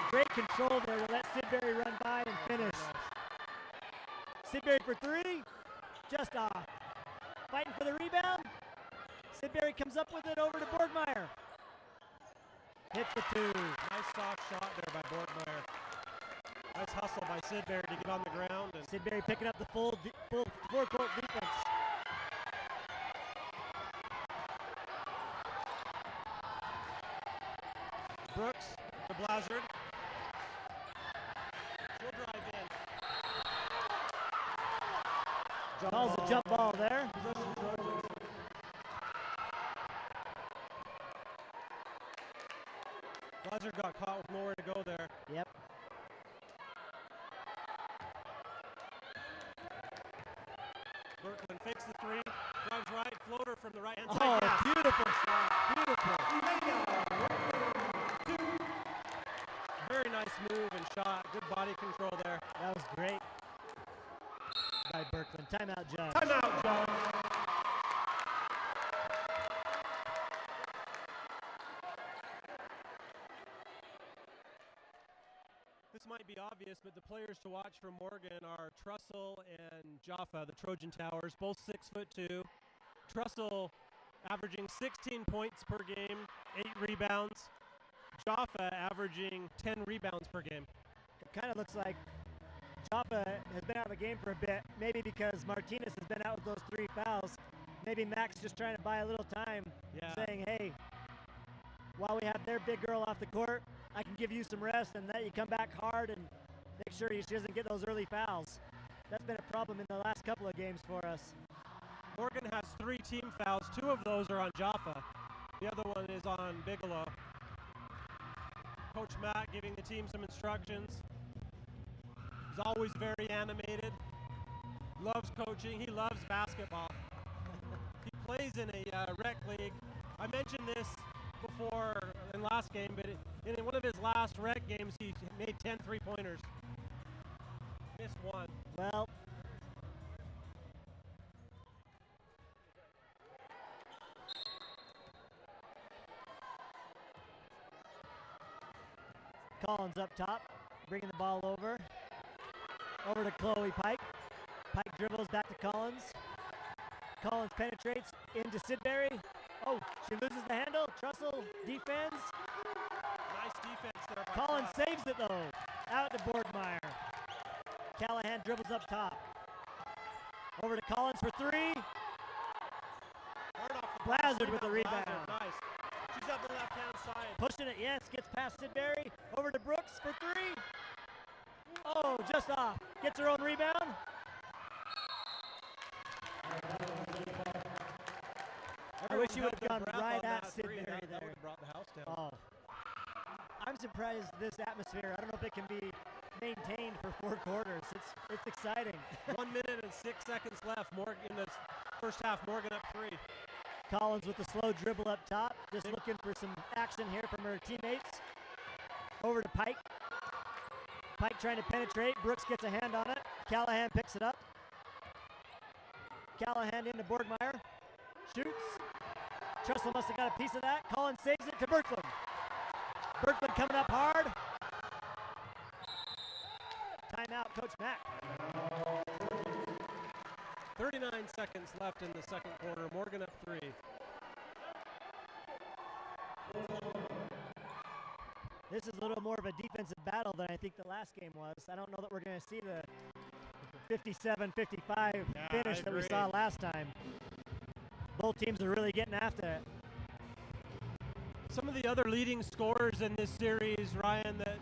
Great control there to let Sidbury run by and finish. Sidbury for 3. Just off. Fighting for the rebound. Sidbury comes up with it over to Borgmeyer. Hits the 2. Nice soft shot there by Borgmeyer. Nice hustle by Sidbury to get on the ground. And Sidbury picking up the full four-court defense. Brooks to Blazard. She'll drive in. Calls a jump ball there. Blazard got caught with nowhere to go there. Yep. Berkman fakes the 3, drives right, floater from the right-hand Oh, side. Yes. beautiful shot. Beautiful. Very nice move and shot. Good body control there. That was great by Berkman. Timeout, Judge. Timeout, John. This might be obvious, but the players to watch for Morgan are Trussell and Jaffa, the Trojan Towers, both 6'2". Trussell averaging 16 points per game, 8 rebounds. Jaffa averaging 10 rebounds per game. It kind of looks like Jaffa has been out of the game for a bit, maybe because Martinez has been out with those 3 fouls. Maybe Mac's just trying to buy a little time, saying, hey, while we have their big girl off the court, I can give you some rest and let you come back hard and make sure she doesn't get those early fouls. That's been a problem in the last couple of games for us. Morgan has 3 team fouls. 2 of those are on Jaffa. The other one is on Bigelow. Coach Matt giving the team some instructions. He's always very animated. Loves coaching. He loves basketball. He plays in a rec league. I mentioned this before in last game, but in one of his last rec games, he made 10 3-pointers. Missed 1. Well, Collins up top, bringing the ball over to Chloe Pike. Pike dribbles back to Collins. Collins penetrates into Sidbury. Oh, she loses the handle. Trussell defends. Nice defense there. Collins saves it though. Out to Borgmeyer. Callahan dribbles up top. Over to Collins for 3. Blazard with the rebound. Nice. She's up the left-hand side. Pushing it, yes. Gets past Sidbury. Over to Brooks for 3. Oh, just off. Gets her own rebound. I wish you would have gone right at Sidbury there. That would have brought the house down. Oh. I'm surprised this atmosphere. I don't know if it can be maintained for 4 quarters. It's exciting. 1 minute and 6 seconds left. Morgan in the first half. Morgan up 3. Collins with the slow dribble up top. Just looking for some action here from her teammates. Over to Pike. Pike trying to penetrate. Brooks gets a hand on it. Callahan picks it up. Callahan into Borgmeyer. Shoots. Trussell must have got a piece of that. Collins saves it to Berkland. Berkland coming up hard. Timeout, Coach Mack. 39 seconds left in the second quarter. Morgan up 3. This is a little more of a defensive battle than I think the last game was. I don't know that we're going to see the 57-55 finish that we saw last time. Both teams are really getting after it. Some of the other leading scorers in this series, Ryan, that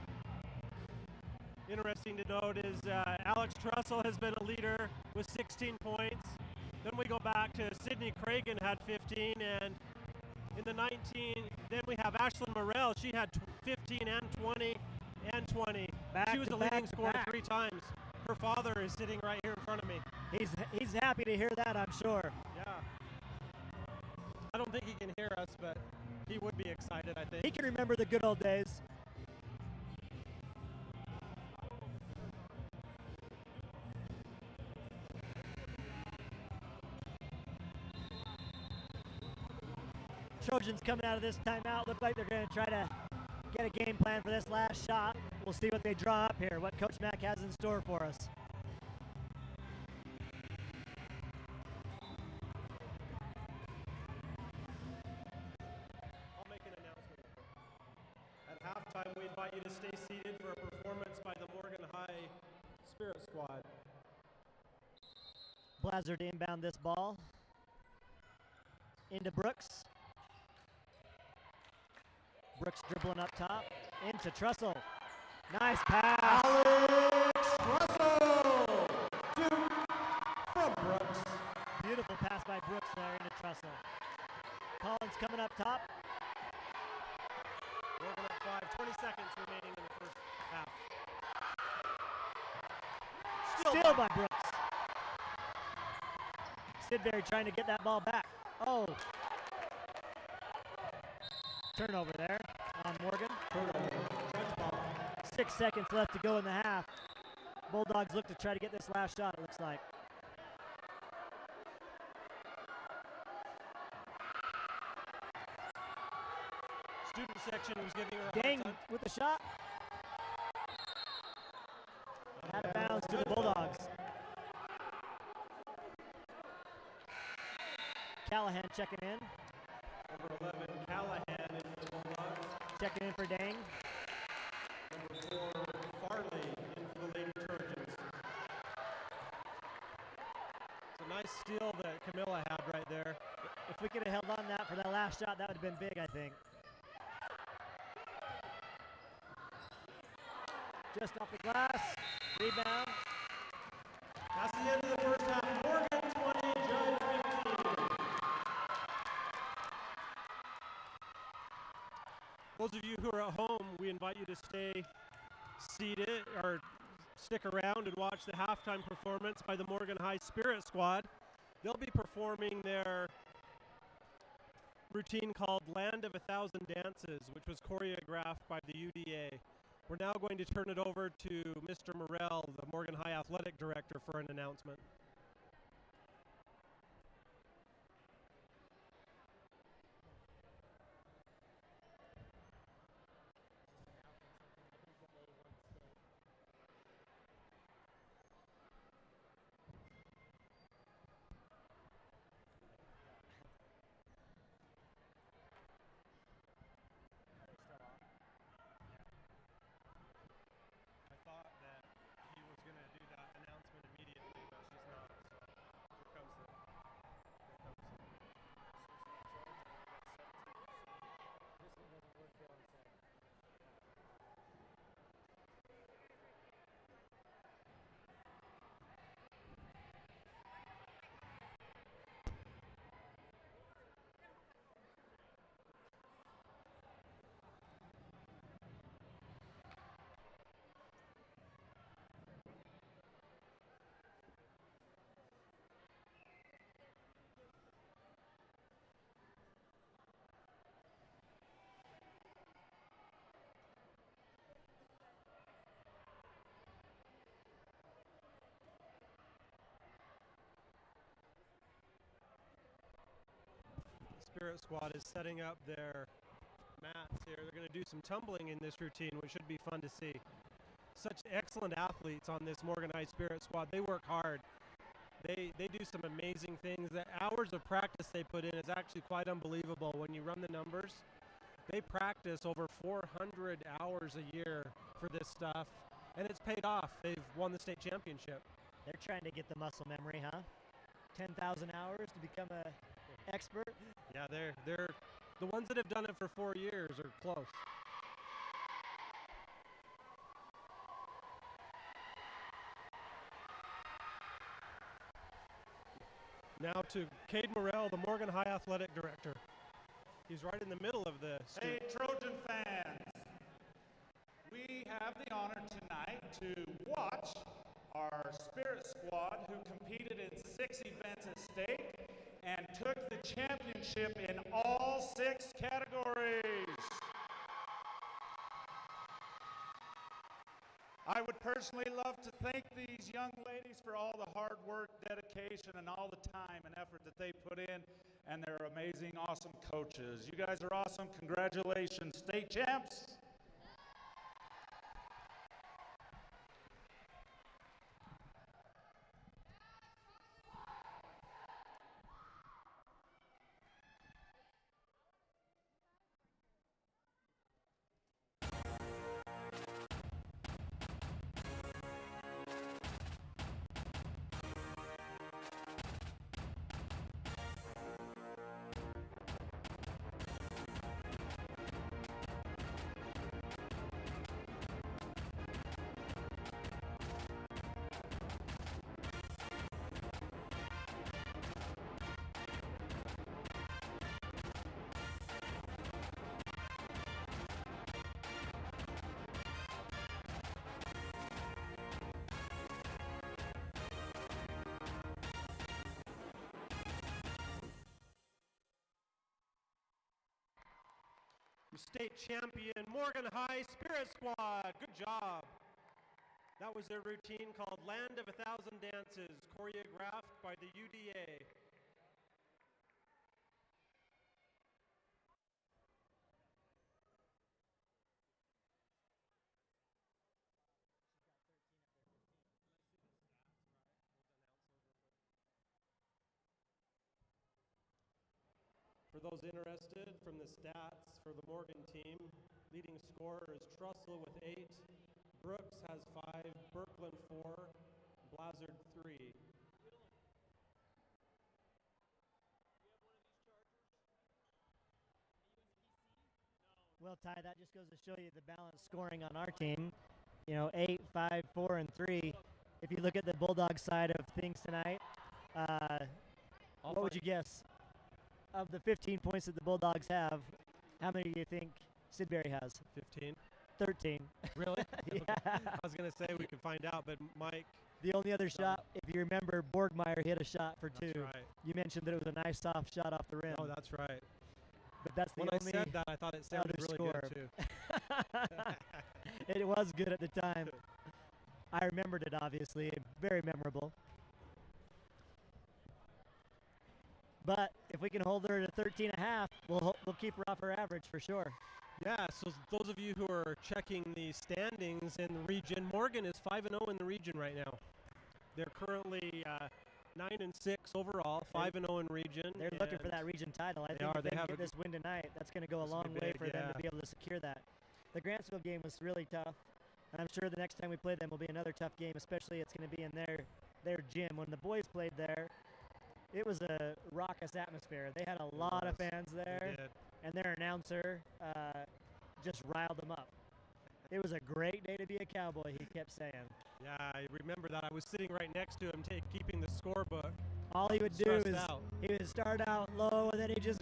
interesting to note is Alex Trussell has been a leader with 16 points. Then we go back to Sydney Cragen had 15, and in the 19, then we have Ashlyn Morrell. She had 15 and 20 and 20. She was the leading scorer 3 times. Her father is sitting right here in front of me. He's happy to hear that, I'm sure. Yeah. I don't think he can hear us, but he would be excited, I think. He can remember the good old days. Trojans coming out of this timeout look like they're going to try to get a game plan for this last shot. We'll see what they draw up here, what Coach Mack has in store for us. I'll make an announcement. At halftime, we invite you to stay seated for a performance by the Morgan High Spirit Squad. Blazard to inbound this ball. Into Brooks. Brooks dribbling up top. Into Trussell. Nice pass. Alex Trussell! 2 from Brooks. Beautiful pass by Brooks there into Trussell. Collins coming up top. Morgan up 5. 20 seconds remaining in the first half. Still by Brooks. Sidbury trying to get that ball back. Oh. Turnover there on Morgan. 6 seconds left to go in the half. Bulldogs look to try to get this last shot, it looks like. Student section was giving her a Dang hard time. with the shot. Out of bounds to the Bulldogs. Callahan checking in. Number 11, Callahan in for the Bulldogs. Checking in for Dang. Number 4, Farley in for the Lady Trojans. It's a nice steal that Camilla had right there. If we could have held on that for that last shot, that would have been big, I think. Just off the glass. Rebound. That's the end of the first half. Morgan 20, Judd 15. Those of you who are at home, we invite you to stay seated or stick around and watch the halftime performance by the Morgan High Spirit Squad. They'll be performing their routine called Land of a Thousand Dances, which was choreographed by the UDA. We're now going to turn it over to Mr. Morrell, the Morgan High Athletic Director, for an announcement. I thought that he was going to do that announcement immediately, but she's not. So here comes the. Spirit Squad is setting up their mats here. They're going to do some tumbling in this routine, which should be fun to see. Such excellent athletes on this Morgan High Spirit Squad. They work hard. They do some amazing things. The hours of practice they put in is actually quite unbelievable when you run the numbers. They practice over 400 hours a year for this stuff, and it's paid off. They've won the state championship. They're trying to get the muscle memory, huh? 10,000 hours to become a expert. Yeah, they're the ones that have done it for 4 years are close. Now to Cade Morrell, the Morgan High Athletic Director. He's right in the middle of this. Hey, Trojan fans, we have the honor tonight to watch our Spirit Squad, who competed in 6 events at state and took the championship in all 6 categories. I would personally love to thank these young ladies for all the hard work, dedication, and all the time and effort that they put in, and their amazing, awesome coaches. You guys are awesome. Congratulations, state champs. State champion Morgan High Spirit Squad. Good job. That was their routine called Land of a Thousand Dances, choreographed by the UDA. those interested, from the stats for the Morgan team, leading scorer is Trussell with 8, Brooks has 5, Birkland 4, Blazard 3. Well, Ty, that just goes to show you the balanced scoring on our team. You know, 8, 5, 4, and 3. If you look at the Bulldog side of things tonight, what would you guess? Of the 15 points that the Bulldogs have, how many do you think Sidbury has? 15. 13. Really? Yeah. I was going to say we could find out, but Mike. The only other shot, if you remember, Borgmeyer hit a shot for 2. That's right. You mentioned that it was a nice soft shot off the rim. Oh, that's right. But that's the when only I said that, I thought it sounded other really score. good too. It was good at the time. I remembered it, obviously. Very memorable. But if we can hold her to 13.5, we'll keep her off her average for sure. Yeah, so those of you who are checking the standings in the region, Morgan is 5-0 in the region right now. They're currently 9-6 overall, 5-0 in region. They're looking for that region title. I think if they can get this win tonight, that's going to go a long way for them to be able to secure that. The Grantsville game was really tough, and I'm sure the next time we play them will be another tough game, especially it's going to be in their gym. When the boys played there, it was a raucous atmosphere. They had a lot of fans there, and their announcer just riled them up. It was a great day to be a Cowboy, he kept saying. Yeah, I remember that. I was sitting right next to him keeping the scorebook. All he would do is he would start out low, and then he'd just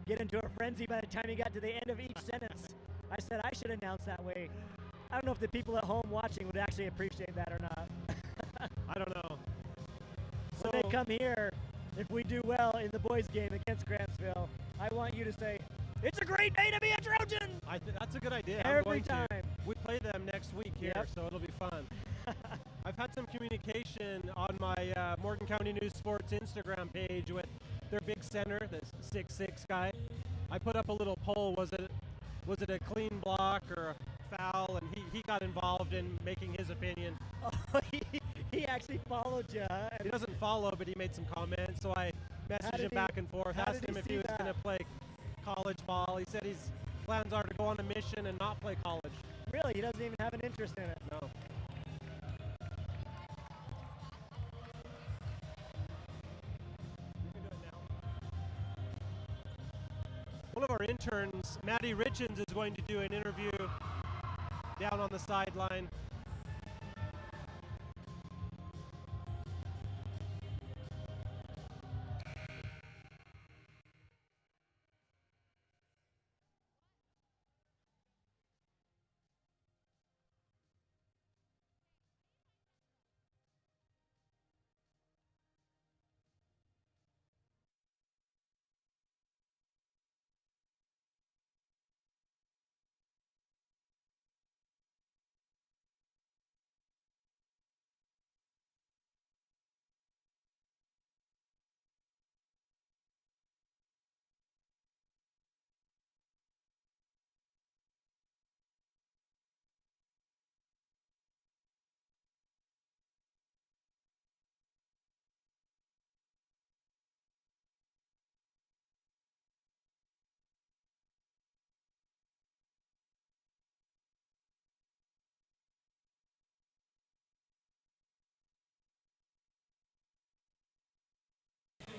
get into a frenzy by the time he got to the end of each sentence. I said I should announce that way. I don't know if the people at home watching would actually appreciate that or not. I don't know. So when they come here, if we do well in the boys' game against Grantsville, I want you to say, "It's a great day to be a Trojan!" That's a good idea. Every time. We play them next week here, so it'll be fun. I've had some communication on my Morgan County News Sports Instagram page with their big center, the 6'6" guy. I put up a little poll, was it a clean block or a foul, and he got involved in making his opinion. Oh, he actually followed you, huh? He doesn't follow, but he made some comments, so I messaged him back and forth, asked him if he was going to play college ball. He said his plans are to go on a mission and not play college. Really? He doesn't even have an interest in it? No. One of our interns, Maddie Richens, is going to do an interview down on the sideline.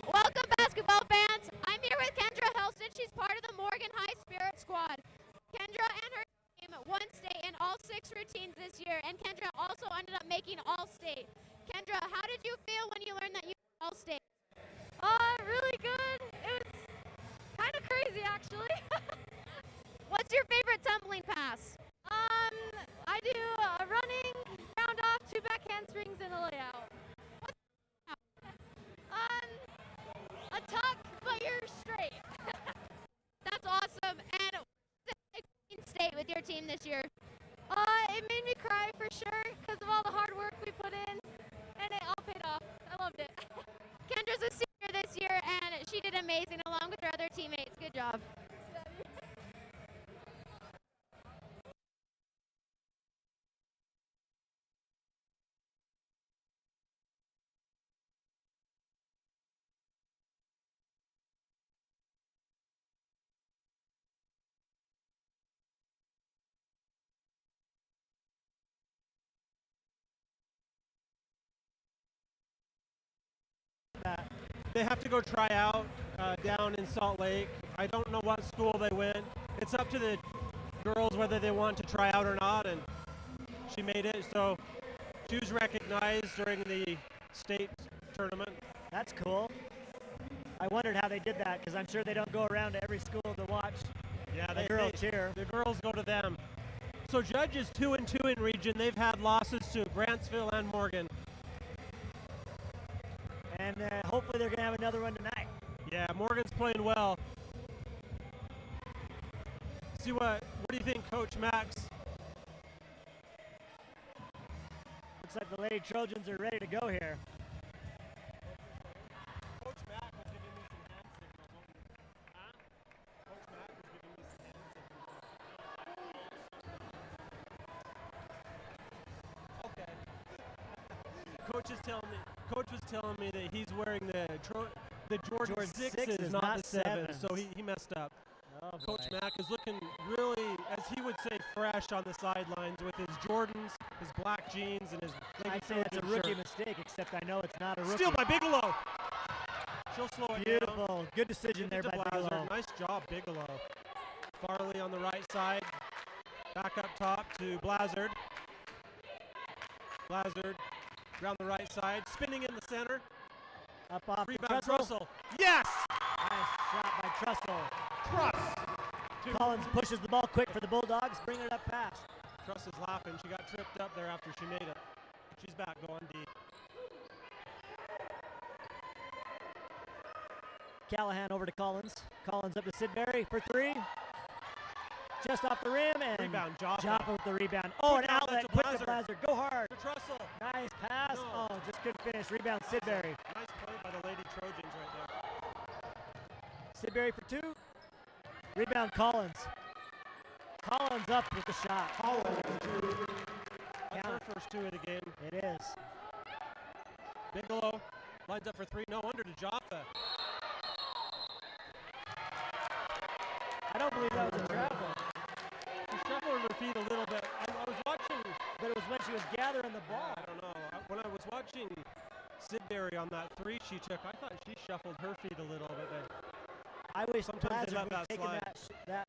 Welcome, basketball fans. I'm here with Kendra Helston. She's part of the Morgan High Spirit Squad. Kendra and her team won state in all 6 routines this year, and Kendra also ended up making All-State. Kendra, how did you feel when you learned that you were All-State? Really good. It was kind of crazy, actually. What's your favorite tumbling pass? I do a running, round off, 2 back handsprings, and a layout. A tuck, but you're straight. That's awesome. And what's state with your team this year? It made me cry for sure because of all the hard work we put in, and it all paid off. I loved it. Kendra's a senior this year, and she did amazing along with her other teammates. Good job. They have to go try out down in Salt Lake. I don't know what school they went. It's up to the girls whether they want to try out or not, and she made it. So she was recognized during the state tournament. That's cool. I wondered how they did that because I'm sure they don't go around to every school to watch the girl cheer. The girls go to them. So Judges 2-2 in region. They've had losses to Grantsville and Morgan. And hopefully they're going to have another one tonight. Yeah, Morgan's playing well. See what do you think, Coach Max? Looks like the Lady Trojans are ready to go here. Coach Mac was giving me some hand signals. Huh? Coach Mac was giving me some hand signals. Okay. Coach was telling me that he's wearing the Jordan 6s, not the 7s, so he messed up. Oh, Coach boy. Mack is looking really, as he would say, fresh on the sidelines with his Jordans, his black jeans, and his I'd say that's a rookie mistake, except I know it's not a rookie. Steal by Bigelow. She'll slow it down. Beautiful. Good decision there by Bigelow. Nice job, Bigelow. Farley on the right side. Back up top to Blazard. Blazard around the right side. Spinning in the center. Up off Rebound, Trussell. Trussell. Yes! Nice shot by Trussell. Truss! Collins pushes the ball quick for the Bulldogs, bringing it up fast. Truss is laughing. She got tripped up there after she made it. She's back going deep. Callahan over to Collins. Collins up to Sidbury for three. Just off the rim and Rebound, Jaffa. Jaffa with the rebound. Oh, an Quick outlet. to Quick to Blazard. Blazard. Go hard. To Trussell. Nice pass. No. Oh, just couldn't finish. Rebound Sidbury. Nice play by the Lady Trojans right there. Sidbury for two. Rebound Collins. Collins up with the shot. That's her first two of the game. It is. Bigelow lines up for three. No under to Jaffa. I don't believe that was a travel, She shuffled her feet a little bit. I was watching. but it was when she was gathering the ball. I don't know. When I was watching Sidbury on that three she took, I thought she shuffled her feet a little bit. I wish Sometimes they Blazard let would have that taken slide.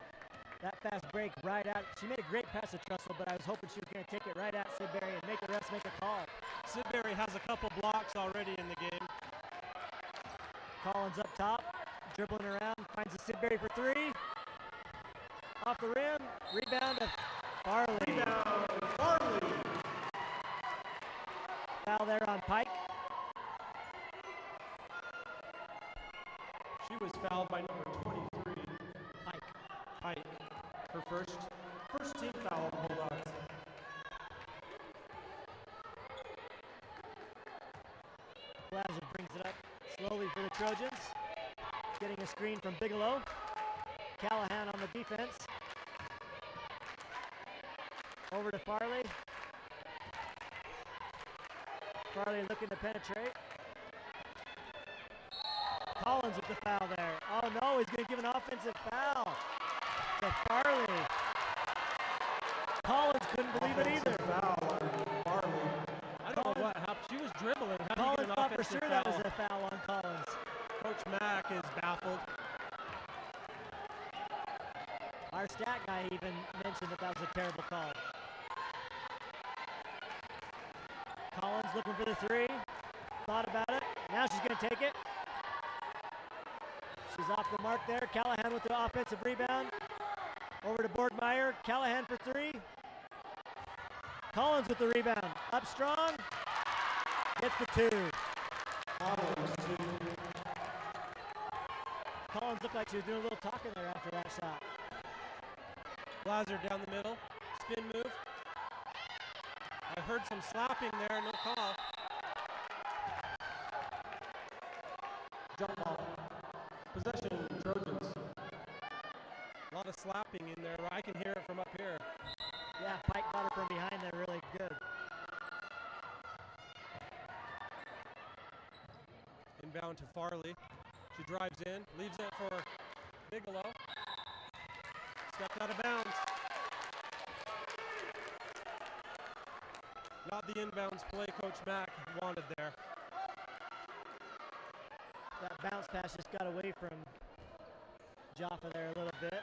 that fast break right out. She made a great pass to Trussell, but I was hoping she was going to take it right at Sidbury and make the refs make a call. Sidbury has a couple blocks already in the game. Collins up top, dribbling around, finds a Sidbury for three. Off the rim, rebound to Farley. Foul there on Pike. She was fouled by number 23, Pike. Her first team foul on the Bulldogs. Blazard brings it up slowly for the Trojans. Getting a screen from Bigelow. Callahan on the defense. Over to Farley. Farley looking to penetrate. Collins with the foul there. Oh no, he's going to give an offensive foul to Farley. Collins couldn't believe it either. I don't know what happened. She was dribbling. How do you get Collins an thought for offensive sure that was foul? a foul on Collins. Coach Mack is baffled. Our stat guy even mentioned that was a terrible call. Collins looking for the three. Thought about it. Now she's going to take it. She's off the mark there. Callahan with the offensive rebound. Over to Borgmeyer. Callahan for three. Collins with the rebound. Up strong. Gets the two. Collins looked like she was doing a little talking there after that shot. Blazard down the middle. Spin move. I heard some slapping there. No call. Jump ball. Possession, Trojans. A lot of slapping in there. I can hear it from up here. Yeah, Pike got her from behind there really good. Inbound to Farley. She drives in, leaves it for Bigelow. Stepped out of bounds. Not the inbounds play Coach Mack wanted there. That bounce pass just got away from Jaffa there a little bit.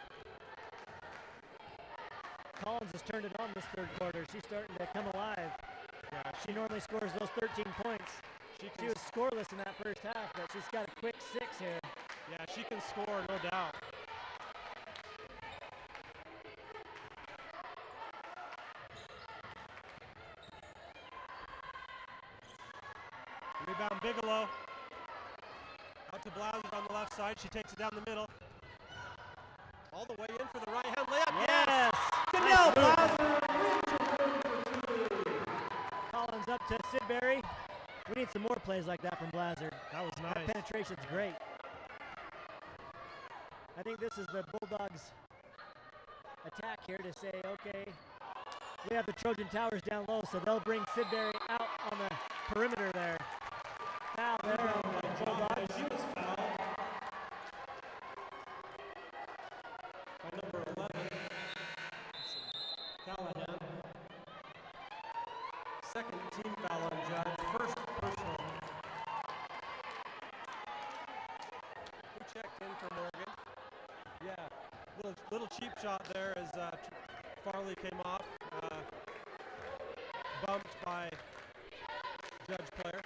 Collins has turned it on this third quarter. She's starting to come alive. Yeah, She normally scores those 13 points. She was scoreless in that first half, but she's got a quick 6 here. yeah, she can score, no doubt. Rebound Bigelow. Out to Blazard on the left side. She takes it down the middle. All the way in for the right hand layup. Yes! Canal Blazard! Collins up to Sidbury. We need some more plays like that from Blazard. That was That nice. penetration's great. I think this is the Bulldogs' attack here to say, okay, we have the Trojan Towers down low, so they'll bring Sidbury out on the perimeter there. Foul there on the Bulldogs. She was fouled by number 11, Callahan. Second team foul on Judge, first personal. Who checked in for Morgan? Yeah, little cheap shot there as Farley came off, bumped by Judge player.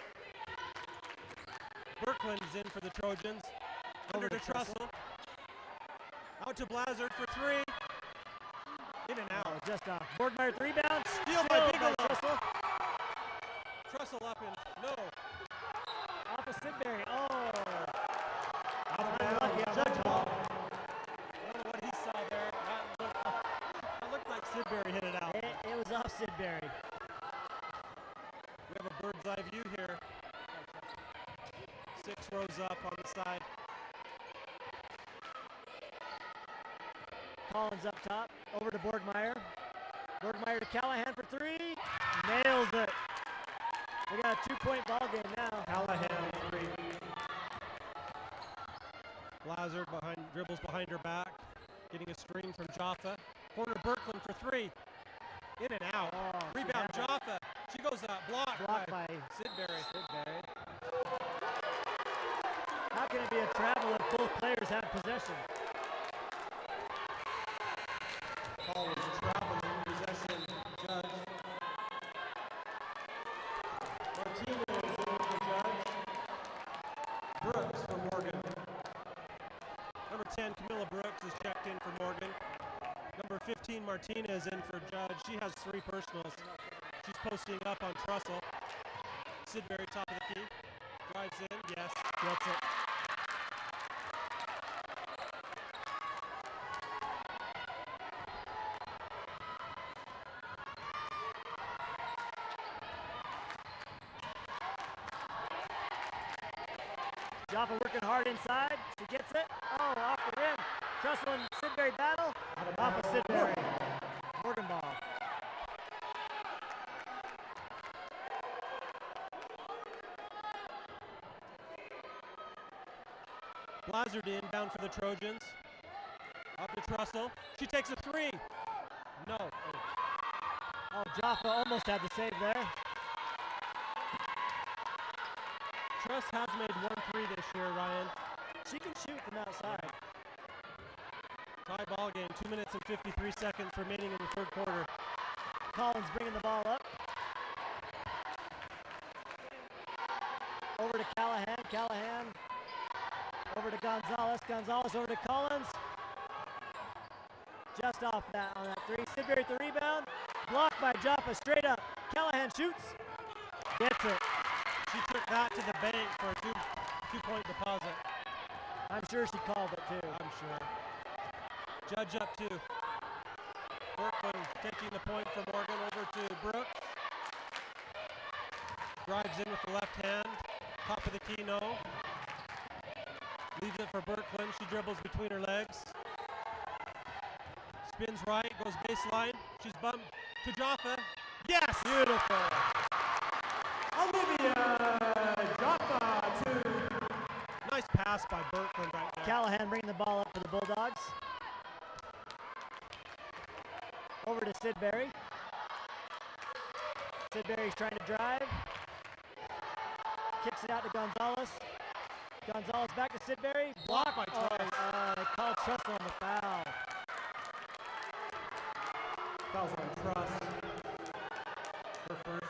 Birkland's in for the Trojans. Under to Trussell. Out to Blazard for 3. In and out. Oh, just a Borgmeyer rebound. Steal by Bigelow. Trussell. Trussell up and no. Off of Sidbury. Oh. Out of bounds, Judge ball. I don't know what he saw there. That looked like Sidbury hit it out. It was off Sidbury. We have a bird's eye view here. 6 rows up on the side. Collins up top, over to Borgmeyer. Borgmeyer to Callahan for 3. Nails it. We got a 2-point ball game now. Callahan, 3. Blazard dribbles behind her back, getting a screen from Jaffa. Corner Birkland for 3. In and out. Oh, Rebound Jaffa. She goes up. Blocked by Sidbury. How can it be a travel if both players have possession? Call was traveling, possession, Judge. Martinez in for Judge. Brooks for Morgan. Number 10, Camilla Brooks is checked in for Morgan. Number 15, Martinez in for Judge. She has 3 personals. She's posting up on Trussell. Sidbury top of the key. Drives in, yes, gets it. Jaffa working hard inside. She gets it. Oh, off the rim. Trussell and Sidbury battle. Off of Sidbury. Morgan ball. Blazard inbound for the Trojans. Up to Trussell. She takes a 3. No. Oh, Jaffa almost had the save there. Truss has made 1 3 this year, Ryan. She can shoot from outside. Tie ball game. 2 minutes and 53 seconds remaining in the third quarter. Collins bringing the ball up. Over to Callahan. Callahan. Over to Gonzalez. Gonzalez over to Collins. Just off that on that 3. Sidbury with the rebound. Blocked by Jaffa straight up. Callahan shoots. Gets it. She took that to the bank for a 2-point deposit. I'm sure she called it too. I'm sure. Judge up 2. Birkland taking the point from Morgan over to Brooks. Drives in with the left hand. Top of the key, no. Leaves it for Birkland. She dribbles between her legs. Spins right, goes baseline. She's bumped to Jaffa. Yes! Beautiful. Olivia Jaffa, 2. Nice pass by Birkland right there. Callahan bringing the ball up for the Bulldogs. Over to Sidbury. Sidbury's trying to drive. Kicks it out to Gonzalez. Gonzalez back to Sidbury. Blocked by Oh, Truss. they called Trussell on the foul. Fouls on Truss. Her first.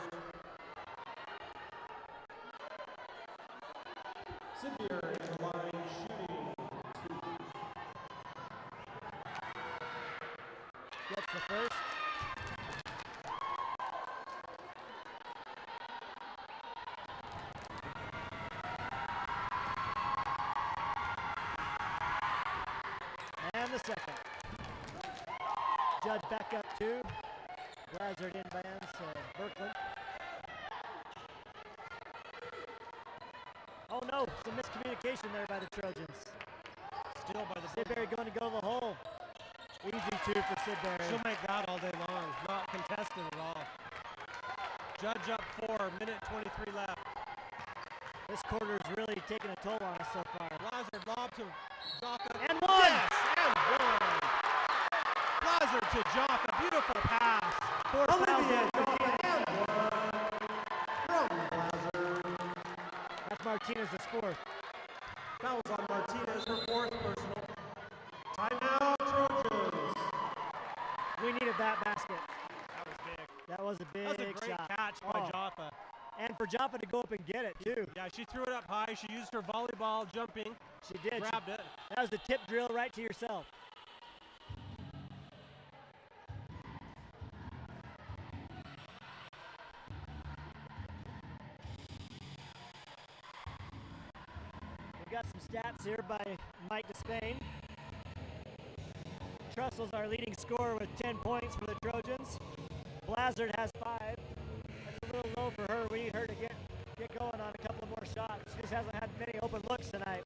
Sidbury at the line shooting 2. Gets the first. And the second. Judge back up 2. Lazard inbounds to Berkland. Oh no, some miscommunication there by the Trojans. Steal by the Sidbury going to go to the hole. Easy 2 for Sidbury. She'll make that all day long. Not contested at all. Judge up 4, minute 23 left. This quarter's really taken a toll on us so far. Lazard lob to Jaffa. And one! Yes, and one! Lazard to Jaffa. Beautiful pass. 4 fouls Olivia on Jaffa Martinez. and one from Lazard. That's Martinez's 4th. Fouls on Martinez, her 4th personal. Timeout, Trojans. We needed that basket. That was big. That was a big That was a great shot. catch by Oh, Jaffa. and for Jaffa to go up and get it, too. Yeah, she threw it up high. She used her volleyball jumping. She did. Grabbed it. That was the tip drill right to yourself. We've got some stats here by Mike Despain. Trussell's our leading scorer with 10 points for the Trojans. Blazard has 5. That's a little low for her. We need her to get going on a couple more shots. She just hasn't had many open looks tonight.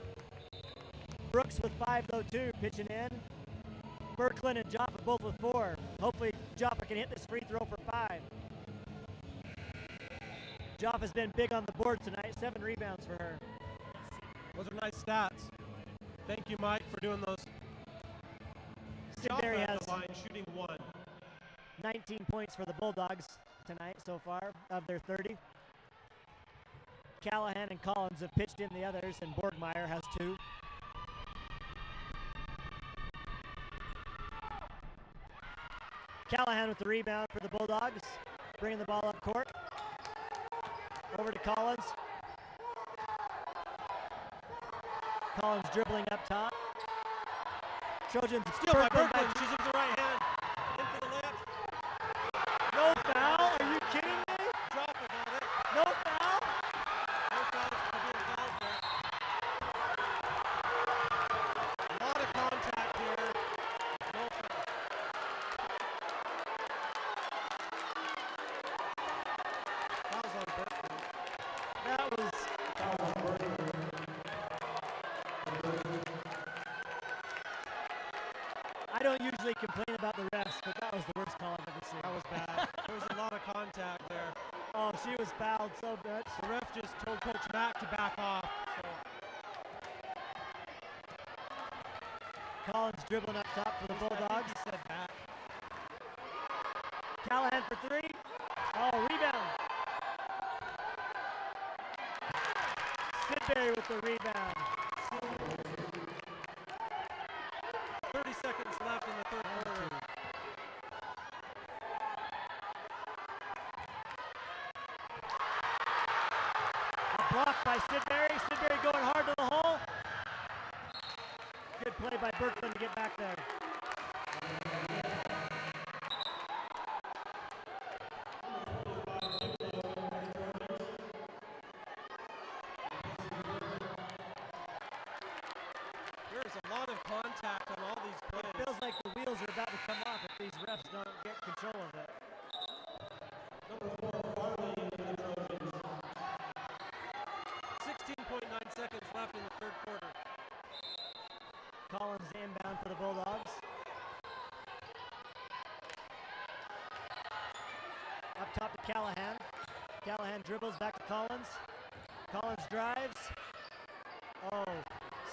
Brooks with 5 though too, pitching in. Berkland and Jaffa both with 4. Hopefully Jaffa can hit this free throw for 5. Jaffa's been big on the board tonight. 7 rebounds for her. Those are nice stats. Thank you, Mike, for doing those. Sidbury Jaffa has at the line shooting 1. 19 points for the Bulldogs tonight so far of their 30. Callahan and Collins have pitched in the others, and Borgmeyer has 2. Callahan with the rebound for the Bulldogs, bringing the ball up court. Over to Collins. Collins dribbling up top. Trojans Steal by Berkland Berkland. She's with the right hand. In for the layup. No foul? Are you kidding me? Jaffa got it. No foul? No fouls. Could be a foul there. A lot of contact here. No foul. Fouls on Berkland. That was Fouls on Berkland. I don't usually complain about the refs, but that was the worst call I've ever seen. That was bad. There was a lot of contact there. Oh, she was fouled so much. The ref just told Coach Mack to back off. So Collins dribbling up top for the Bulldogs. he said that. Callahan for 3. Oh, rebound. Sidbury with the rebound. 30 seconds left in the third quarter. A block by Sidbury. Sidbury going hard to the hole. Good play by Berkland to get back there. There's a lot of contact on all these plays. Feels like the wheels are about to come off if these refs don't get control of it. Number 4, Farley for the Trojans. 16.9 seconds left in the third quarter. Collins inbound for the Bulldogs. Up top to Callahan. Callahan dribbles back to Collins. Collins drives. Oh,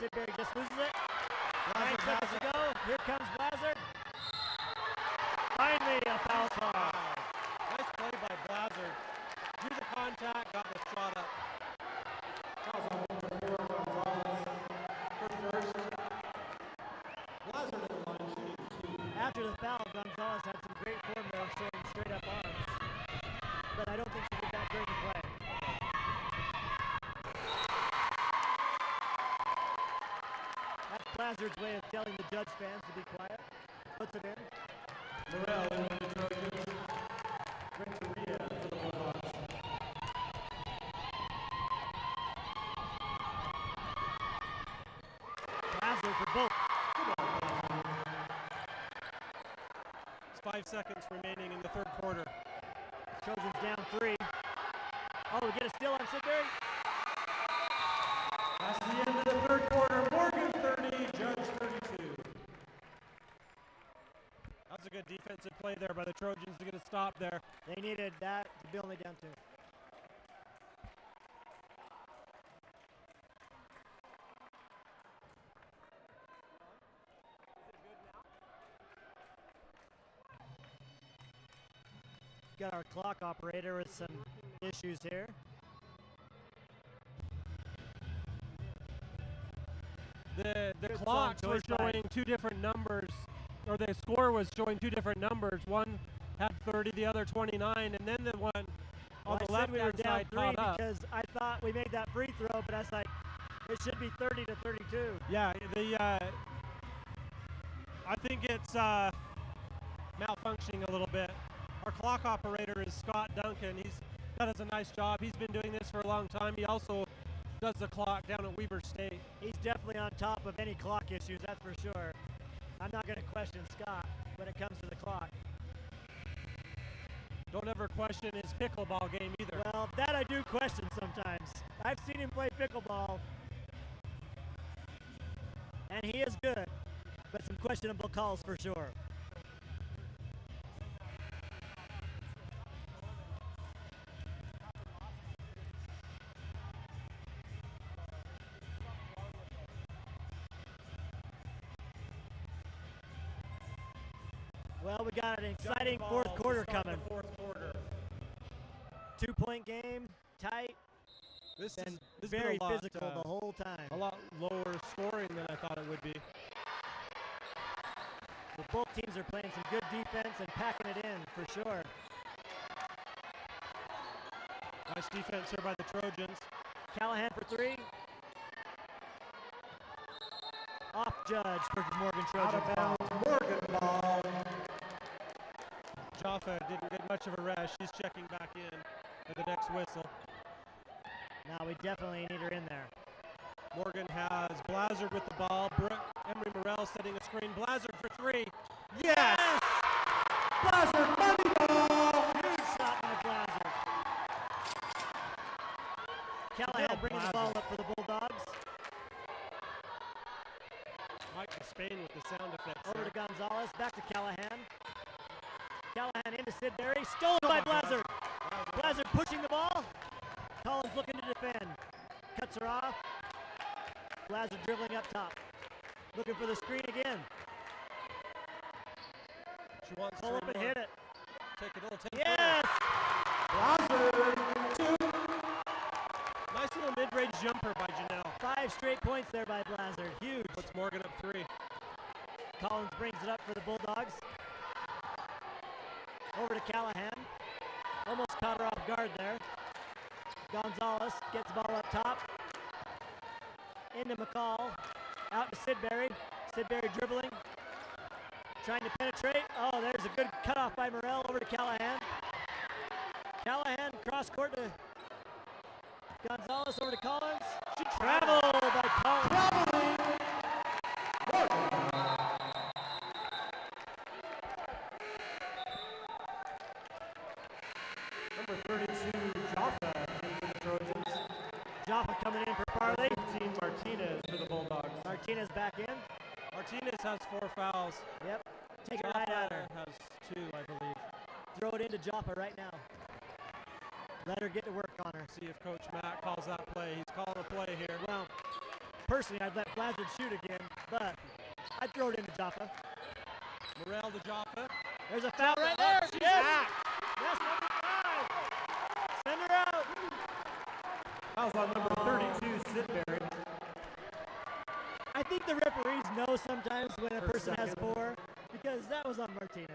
Sidbury just loses it. 9 seconds to go. Here comes Blazard. Finally a foul call. Wow. Nice play by Blazard. Drew the contact, got the shot up. Fouls on number 4, Gonzalez. after the foul, Gonzalez had some great form there, showing straight up arms. But I don't think she did that great to play. That's Blazard's way of telling the judge fans to be quiet. Puts it in. Morel in for the Trojans. Renteria for the Bulldogs. Blazard for both. 5 seconds remaining in the third quarter. Trojans down 3. Oh, we get a steal on Sidbury. That's the end of the third quarter. Morgan 30, Judge 32. That's a good defensive play there by the Trojans to get a stop there. They needed that to be only down 2. Got our clock operator with some issues here. The Good clocks song were choice by- showing 2 different numbers, or the score was showing 2 different numbers. One had 30, the other 29, and then the one on the I said we were left-hand down side 3 caught up. because I thought we made that free throw, but I was like, it should be 30 to 32. Yeah, I think it's malfunctioning a little bit. Our clock operator is Scott Duncan. He does a nice job. He's been doing this for a long time. He also does the clock down at Weber State. He's definitely on top of any clock issues, that's for sure. I'm not going to question Scott when it comes to the clock. Don't ever question his pickleball game either. Well, that I do question sometimes. I've seen him play pickleball, and he is good, but some questionable calls for sure. Well, we got an exciting fourth quarter coming. Fourth quarter. 2-point game, tight, This and is very been a lot, physical the whole time. a lot lower scoring than I thought it would be. But both teams are playing some good defense and packing it in for sure. Nice defense here by the Trojans. Callahan for 3. Off judge for the Morgan Out Trojans. of bounds, Morgan ball. Jaffa didn't get much of a rest. She's checking back in for the next whistle. Now we definitely need her in there. Morgan has Blazard with the ball. Emery Morel setting a screen. Blazard for 3. Yes! Blazard money ball. Huge shot by Blazard. Callahan bringing the ball up for the Bulldogs. Mike Spain with the sound effects. Over there. to Gonzalez. Back to Callahan. Callahan into Sidbury. Stolen by Blazard. Blazard pushing the ball. Collins looking to defend. Cuts her off. Blazard dribbling up top. Looking for the screen again. She wants Pull up and hit it. Take a little 10. Yes! Blazard 2. Nice little mid-range jumper by Janelle. 5 straight points there by Blazard. Huge. Puts Morgan up 3. Collins brings it up for the Bulldogs. Over to Callahan. Almost caught her off guard there. Gonzalez gets the ball up top. Into McCall. Out to Sidbury. Sidbury dribbling. Trying to penetrate. Oh, there's a good cutoff by Morel. Over to Callahan. Callahan cross court to Gonzalez. Over to Collins. She traveled by Collins. Number 32, Jaffa in for the Trojans. Jaffa coming in for Farley. 15, Martinez for the Bulldogs. Martinez back in. Martinez has 4 fouls. Yep. Take it right at her. Has 2, I believe. Throw it into Jaffa right now. Let her get to work on her. See if Coach Matt calls that play. He's calling a play here. Well, personally, I'd let Blazard shoot again, but I'd throw it into Jaffa. Morel to Jaffa. There's a foul right there. She's Yes. back. Yes, number 5. Send her out. Fouls on number 32, Sidbury. I think the referees know sometimes when a person has 4 because That was on Martinez.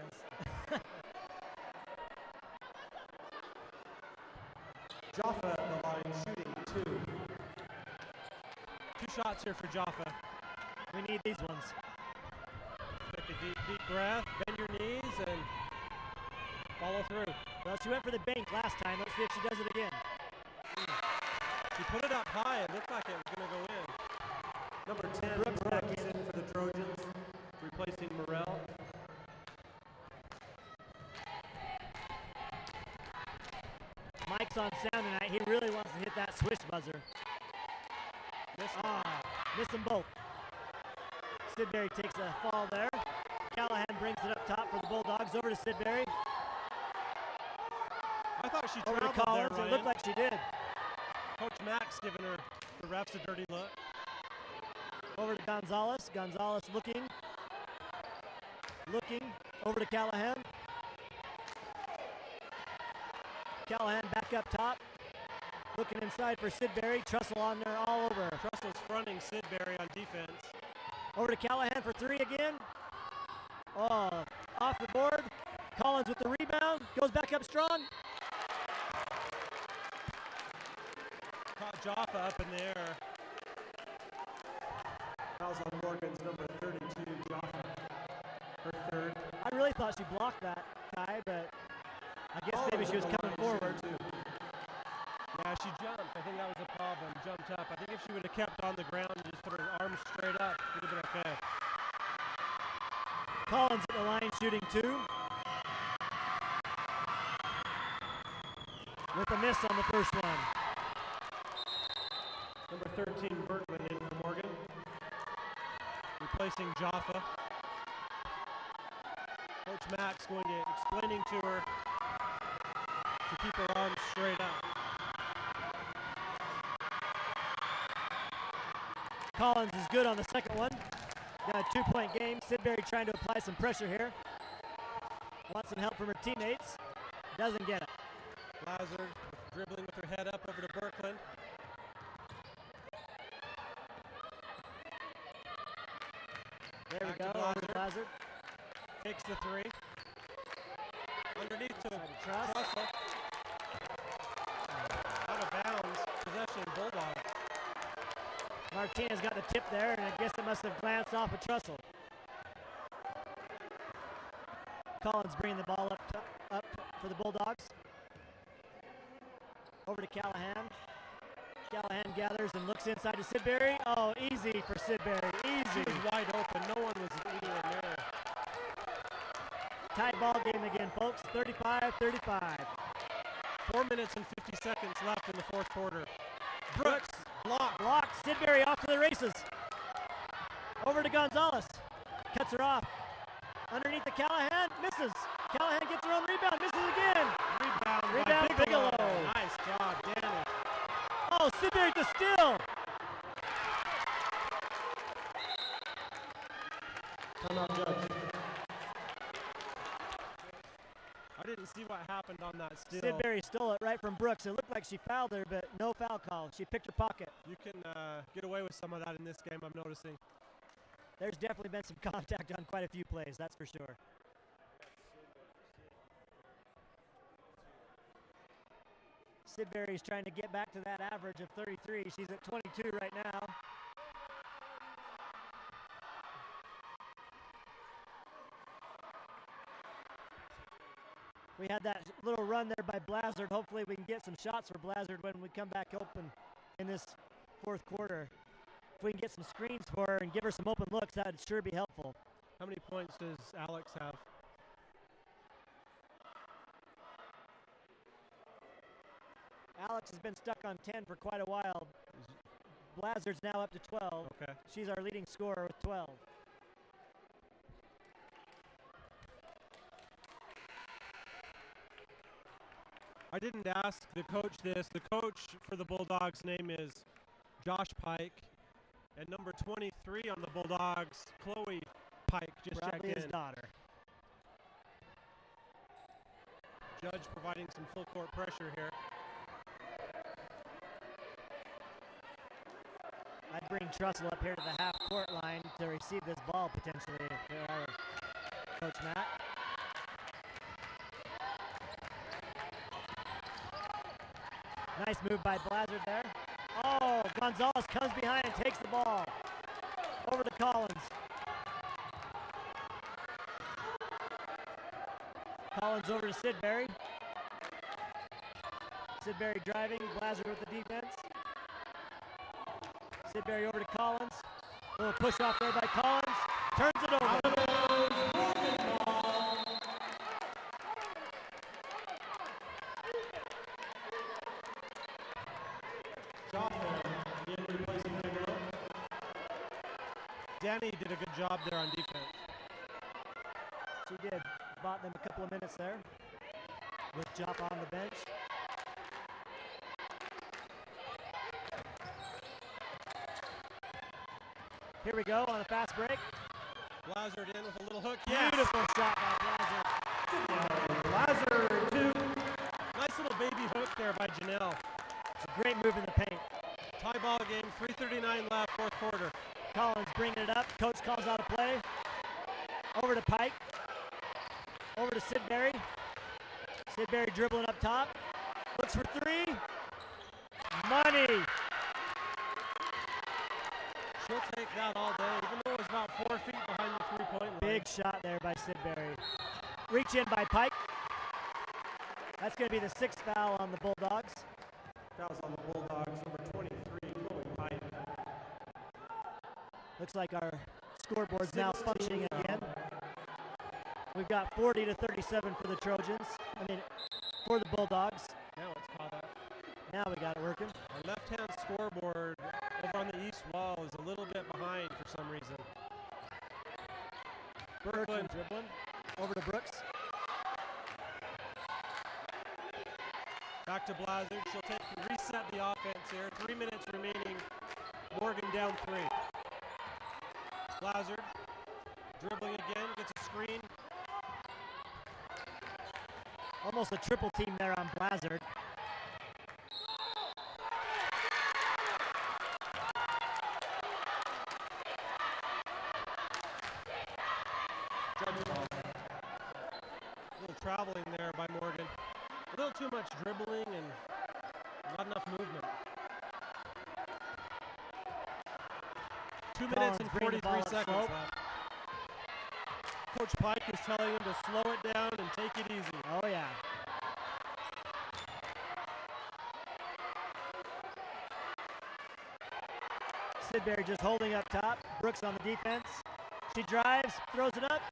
Jaffa at the line shooting 2. 2 shots here for Jaffa. We need these ones. Take a deep breath, bend your knees, and follow through. Well, she went for the bank last time. Let's see if she does it again. She put it up high. It looked like it was going to go in. Number 10, Brooks back Brooks in for the Trojans, replacing Morrell. Mike's on sound tonight. He really wants to hit that swish buzzer. Missed them both. Sidbury takes a fall there. Callahan brings it up top for the Bulldogs. Over to Sidbury. I thought she Over to traveled Collins. there, It Ryan. looked like she did. Coach Max giving her the refs a dirty look. Over to Gonzalez. Gonzalez looking. Over to Callahan. Callahan back up top. Looking inside for Sidbury. Trussell on there all over. Trussell's fronting Sidbury on defense. Over to Callahan for 3 again. Oh, off the board. Collins with the rebound. Goes back up strong. Caught Jaffa up in the air. Fouls on Morgan's number 32, Jaffa. Her third. I really thought she blocked that, Ty, but I guess maybe she was coming forward. Yeah, she jumped. I think that was the problem. Jumped up. I think if she would have kept on the ground and just put her arms straight up, it would have been okay. Collins at the line shooting 2. With a miss on the first one. Number 13, Berkman in for Morgan. Replacing Jaffa. Coach Max going to explaining to her to keep her arms straight up. Collins is good on the second one. Got a 2-point game. Sidbury trying to apply some pressure here. Wants some help from her teammates. Doesn't get it. Lazard dribbling with her head up over to Berkman. There we Back go. to Over to Lazard. Takes the 3. Underneath to Truss. Trussell. Out of bounds. Possession Bulldogs. Martinez got the tip there, and I guess it must have glanced off of Trussell. Collins bringing the ball up for the Bulldogs. Over to Callahan. Callahan gathers and looks inside to Sidbury. Oh, easy for Sidbury. She Easy. was wide open. No one was anywhere near her. Tight ball game again, folks. 35-35. 4 minutes and 50 seconds left in the fourth quarter. Brooks Blocked. Sidbury off to the races. Over to Gonzalez. Cuts her off. Underneath the Callahan. Misses. Callahan gets her own rebound. Misses again. Rebound by Bigelow. Nice job, Danny. Oh, Sidbury to steal. Timeout, Judge. I didn't see what happened on that steal. Sidbury stole it right from Brooks. It looked like she fouled her, but no foul call. She picked her pocket. You can get away with some of that in this game, I'm noticing. There's definitely been some contact on quite a few plays, that's for sure. Sidbury's trying to get back to that average of 33. She's at 22 right now. We had that little run there by Blazard. Hopefully we can get some shots for Blazard when we come back open in this fourth quarter. If we can get some screens for her and give her some open looks, that would sure be helpful. How many points does Alex have? Alex has been stuck on 10 for quite a while. Blazard's now up to 12. Okay. She's our leading scorer with 12. I didn't ask the coach this. The coach for the Bulldogs' name is Josh Pike. And number 23 on the Bulldogs, Chloe Pike, just checked Probably his in. daughter. Judge providing some full court pressure here. I'd bring Trussell up here to the half-court line to receive this ball potentially. There are Coach Matt. Nice move by Blazard there. Oh, Gonzalez comes behind and takes the ball. Over to Collins. Collins over to Sidbury. Sidbury driving, Blazard with the defense. Sidbury over to Collins. A little push off there by Collins. Turns it over. Danny did a good job there on defense. She did. Bought them a couple of minutes there with Joppa on the bench. Here we go on a fast break. Blazard in with a little hook. Yes. Beautiful shot by Blazard. Blazard, 2. Nice little baby hook there by Janelle. It's a great move in the paint. Tie ball game, 3:39 left, fourth quarter. Collins bringing it up. Coach calls out a play. Over to Pike. Over to Sidbury. Sidbury dribbling up top. Looks for three. Money. She'll take that all day, even though it was about 4 feet behind the three-point line. Big shot there by Sidbury. Reach in by Pike. That's going to be the 6th foul on the Bulldogs. Fouls on the Bulldogs, number 23, Chloe Pike. Looks like our scoreboard's now functioning again. We've got 40-37 for the Trojans. For the Bulldogs. Now it's caught up. Now we got it working. Our left-hand scoreboard over on the east wall is a little bit behind for some reason. Berglund dribbling. Over to Brooks. Back to Blazard. She'll reset the offense here. 3 minutes remaining. Morgan down 3. Blazard dribbling again. Gets a screen. Almost a triple team there on Blazard. A little traveling there by Morgan. A little too much dribbling and not enough movement. 2 minutes and 43 seconds left. Coach Pike is telling him to slow it down and take it easy. Oh, yeah. Sidbury just holding up top. Brooks on the defense. She drives, throws it up.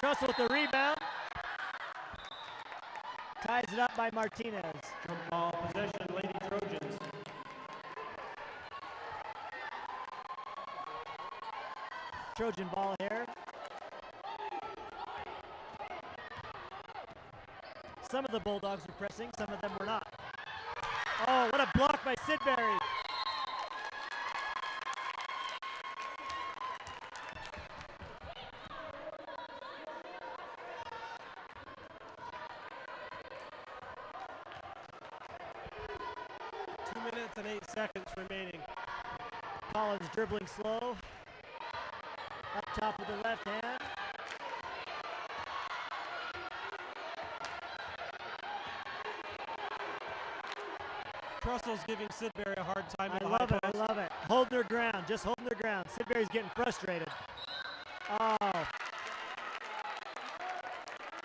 Trussell with the rebound. Ties it up by Martinez. Jump ball possession, Lady Trojans. Trojan ball here. Some of the Bulldogs were pressing, some of them were not. Oh, what a block by Sidbury. And 8 seconds remaining. Collins dribbling slow. Up top with the left hand. Trussell's giving Sidbury a hard time. I love it, I love it. Hold their ground, just holding their ground. Sidbury's getting frustrated. Oh.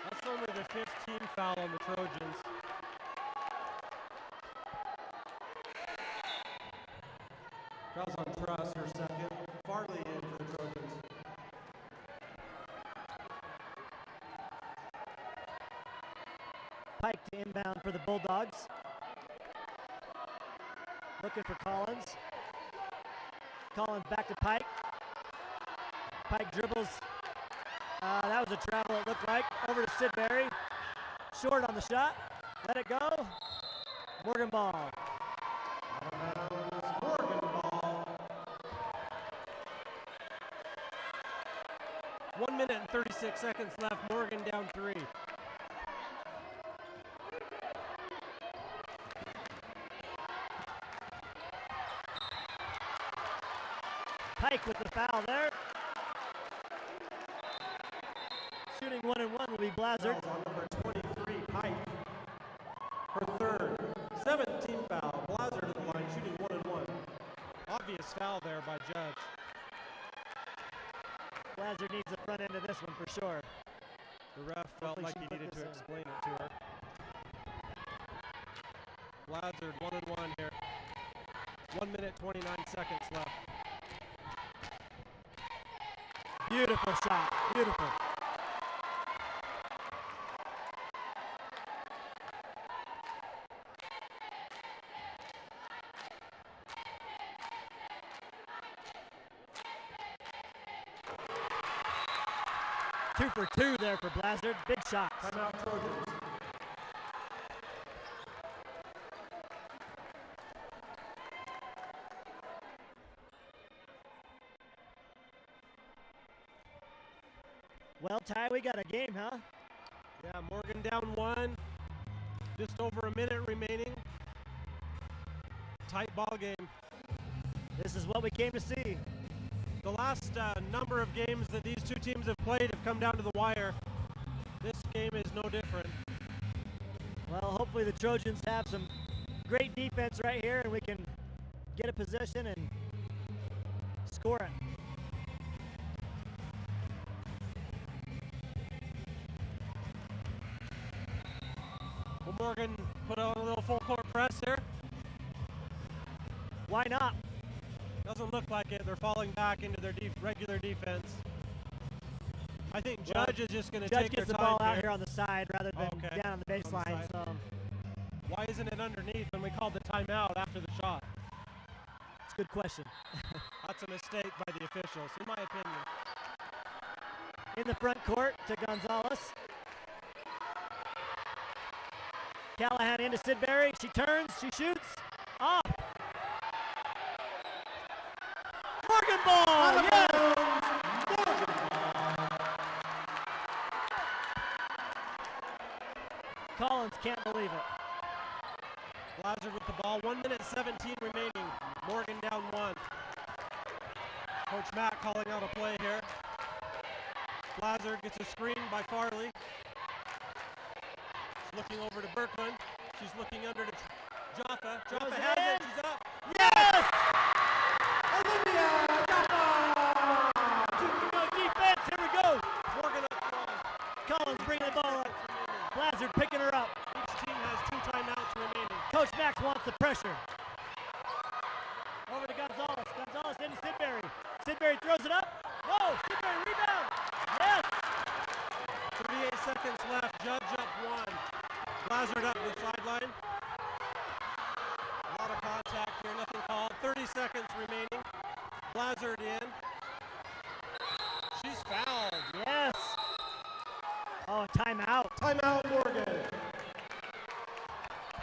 That's only the 15th foul on the Trojans. Fouls on Truss, her second. Farley in for the Trojans. Pike to inbound for the Bulldogs. Looking for Collins. Collins back to Pike. Pike dribbles. That was a travel, it looked like. Over to Sidbury. Short on the shot. Let it go. Morgan ball. Morgan ball. 1 minute and 36 seconds left. Morgan down 3. Pike with the foul there. 1 and 1 will be Blazard. Fouls on number 23, Pike. Her third. 17th foul. Blazard at the line, shooting 1 and 1. Obvious foul there by Judge. Blazard needs the front end of this one for sure. The ref felt Hopefully like she he put needed this to in. explain it to her. Blazard 1 and 1 here. 1 minute 29 seconds left. Beautiful shot. Beautiful. Two for two there for Blazard. Big shots. Timeout Trojans. Well, Ty, we got a game, huh? Yeah, Morgan down 1. Just over a minute remaining. Tight ball game. This is what we came to see. The last number of games that these two teams have played have come down to the wire. This game is no different. Well, hopefully the Trojans have some great defense right here and we can get a position and score it. Will Morgan put on a little full court press here? Why not? Doesn't look like it. They're falling back into their regular defense. I think Judge is just going to Judge take their gets the time ball out here on the side rather than Okay. down on the baseline. side. So Why isn't it underneath when we called the timeout after the shot? it's a good question. That's a mistake by the officials, in my opinion. In the front court to Gonzalez. Callahan into Sidbury. She turns. She shoots. Off. Morgan ball. Yes. Collins can't believe it. Blazard with the ball. 1 minute 17 remaining. Morgan down 1. Coach Mack calling out a play here. Blazard gets a screen by Farley. She's looking over to Berkman. She's looking under to Jaffa. Jaffa Goes has in. it. She's up. Yes. Olivia Jaffa! Here we go. Defense. Here we go. Morgan up 1. Collins bringing the ball up. Blazard picking her up. Each team has 2 timeouts remaining. Coach Max wants the pressure. Over to Gonzalez. Gonzalez into Sidbury. Sidbury throws it up. No. Sidbury rebound. Yes. 38 seconds left. Judge up 1. Blazard up the sideline. A lot of contact here. Nothing called. 30 seconds remaining. Blazard in. She's fouled. Yes. Oh, timeout. Timeout Morgan.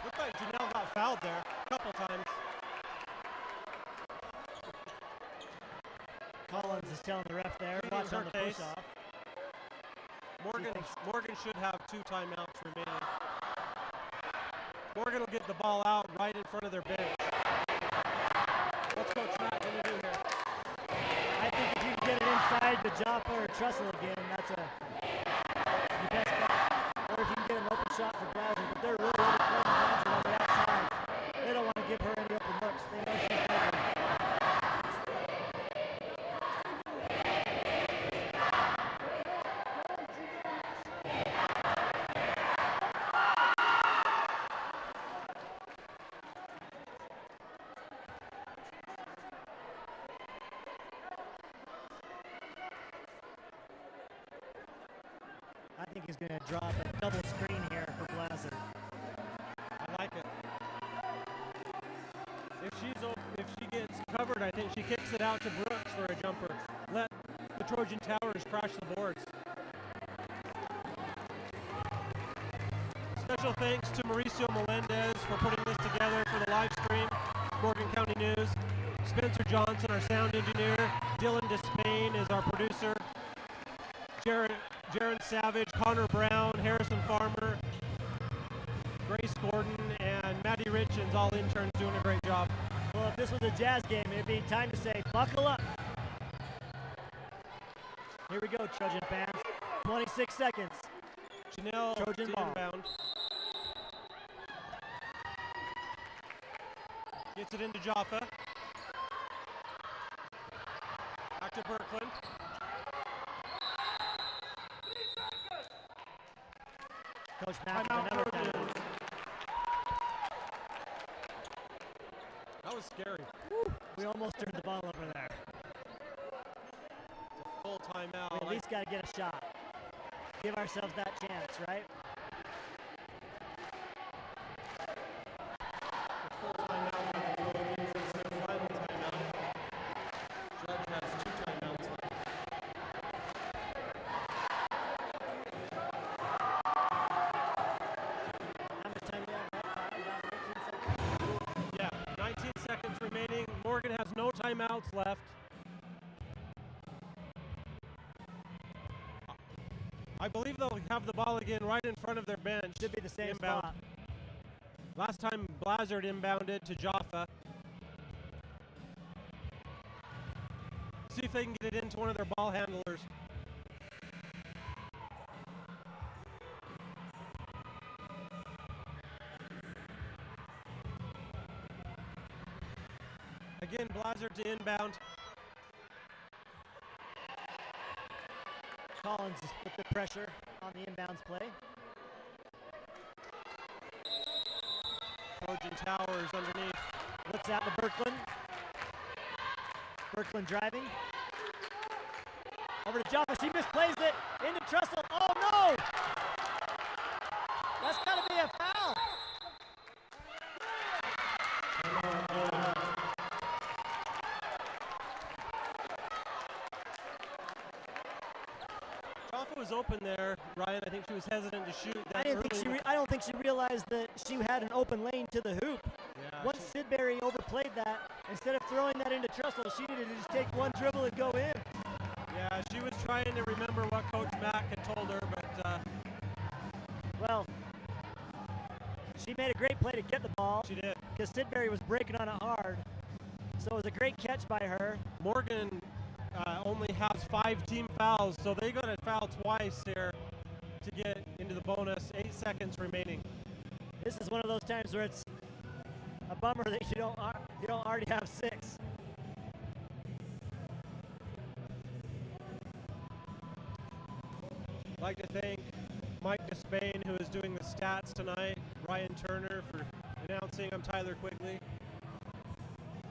Looked like Janelle got fouled there a couple times. Collins is telling the ref there. Pleading Watch on her the case. push off. Morgan should have 2 timeouts remaining. Morgan will get the ball out right in front of their bench. What's Coach Matt going to do here? I think if you can get it inside the Joppa or Trussell again, that's the best bet. Or if you can get an open shot for Blazard, but they're really overplaying Blazard on the outside. They don't want to give her any open looks. They know she's open. I think he's going to drop a double screen here for Blazard. I like it. If she gets covered, I think she kicks it out to Brooks for a jumper. Let the Trojan Towers crash the boards. Special thanks to Mauricio Melendez for putting this together for the live stream. Morgan County News. Spencer Johnson, our sound engineer. Dylan Despain is our producer. Jaron Savage, Connor Brown, Harrison Farmer, Grace Gordon, and Maddie Richens, all interns, doing a great job. Well, if this was a Jazz game, it'd be time to say, buckle up. Here we go, Trojan fans. 26 seconds. Chanel Trojan to ball. inbound. Gets it into Jaffa. Back to Birkland. Coach Mack with Timeout another Trojans. timeout. That was scary. We almost turned the ball over there. Full timeout. We at least got to get a shot. Give ourselves that chance, right? Full timeout by the Trojans. It's their final timeout. Judge has 2 timeouts left. How much time do we have left? About 19 seconds. Yeah, 19 seconds remaining. Morgan has no timeouts left. I believe they'll have the ball again right in front of their bench. Should be the same Inbound. spot. Last time Blazard inbounded to Jaffa. See if they can get it into one of their ball handlers. Again, Blazard to inbound. Collins has put the pressure on the inbounds play. Trojan Towers underneath. Looks out to Birkland. Birkland driving. Over to Jaffa. She misplays it. Into Trussell. Oh no! That's got to be a foul. Jaffa was open there, Ryan. I think she was hesitant to shoot that I don't think she realized that she had an open lane to the hoop. Yeah, Once Sidbury overplayed that, instead of throwing that into Trussell, she needed to just take one dribble and go in. yeah, she was trying to remember what Coach Mack had told her, but Well, she made a great play to get the ball she did. because Sidbury was breaking on it hard. So it was a great catch by her. Morgan only has 5 team fouls, so they got to foul twice here to get into the bonus. 8 seconds remaining. This is one of those times where it's a bummer that you don't already have 6. I'd like to thank Mike Despain, who is doing the stats tonight, Ryan Turner for announcing. I'm Tyler Quigley.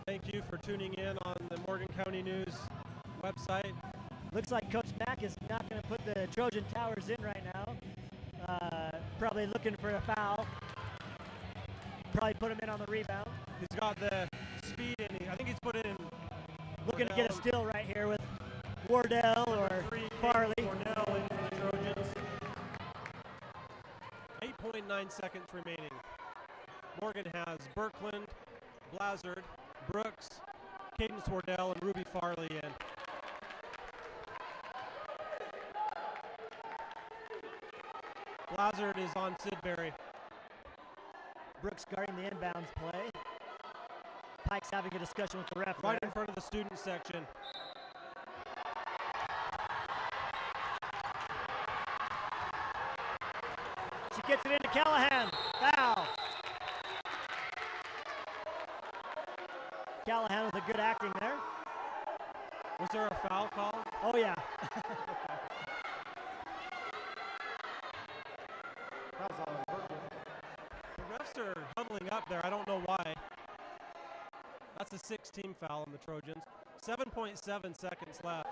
Thank you for tuning in on the Morgan County News website. Looks like Coach Mack is not going to put the Trojan Towers in right now. Probably looking for a foul. Probably put him in on the rebound. He's got the speed, and I think he's put it in. Looking to get a steal right here with Wardell or Farley. Cornell in for the Trojans. 8.9 seconds remaining. Morgan has Birkland, Blazard, Brooks, Cadence Wardell, and Ruby Farley in. Blazard is on Sidbury. Brooks guarding the inbounds play. Pike's having a discussion with the ref. Right there. in front of the student section. She gets it into Callahan. Foul. Callahan with a good acting there. Was there a foul call? Oh, yeah. The refs are huddling up there. I don't know why. That's a 6-team foul on the Trojans. 7.7 seconds left.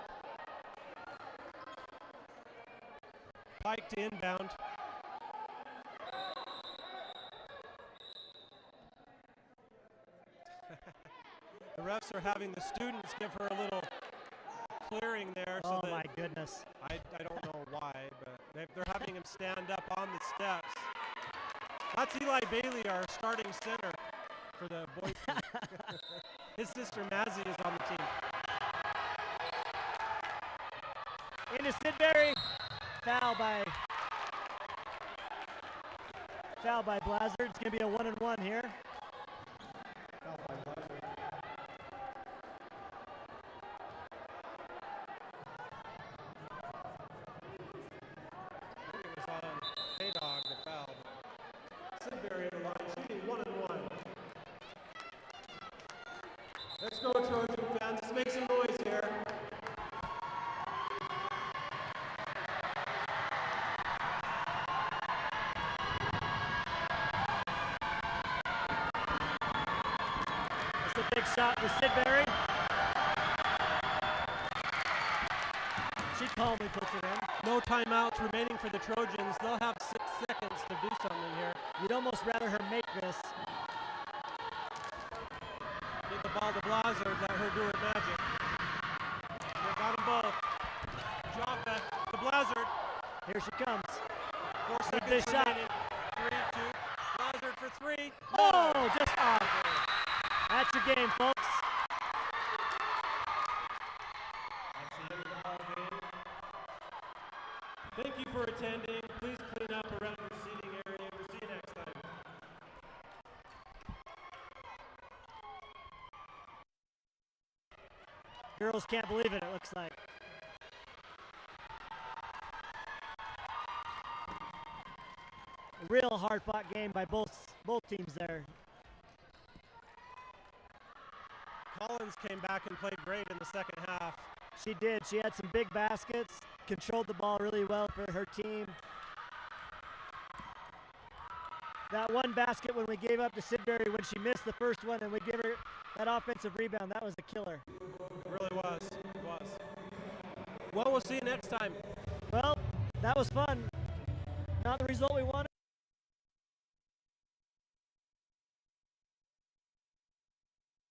Pike to inbound. The refs are having the students give her a little clearing there. So Oh, that my goodness. I don't know why, but they're having him stand up on the steps. That's Eli Bailey, our starting center for the boys. His sister Mazzy is on the team. Into Sidbury. Foul by Blazard. It's going to be a 1-and-1 here. Foul by Blazard. Sidbury at the line, shooting 1 and 1. Let's go, Trojan fans. Let's make some noise here. It's a big shot for Sidbury. She calmly puts it in. No timeouts remaining for the Trojans. They'll have 6 seconds to do something here. You'd almost rather her make this. Give the ball to Blazer, let her do her magic. They got them both. Jaffa to Blazer. Here she comes. 4 seconds this shot. remaining. 3, 2. Blazer for 3. Oh, just off. That's your game, folks. That's the end of the ball game. Thank you for attending. Please clean up around your seating area. We'll see you next time. Girls can't believe it, it looks like. A real hard-fought game by both teams there. Collins came back and played great in the second half. She did. She had some big baskets, controlled the ball really well for her team. That one basket when we gave up to Sidbury when she missed the first one and we give her that offensive rebound, that was a killer. It really was. It was. Well, we'll see you next time. Well, that was fun. Not the result we wanted.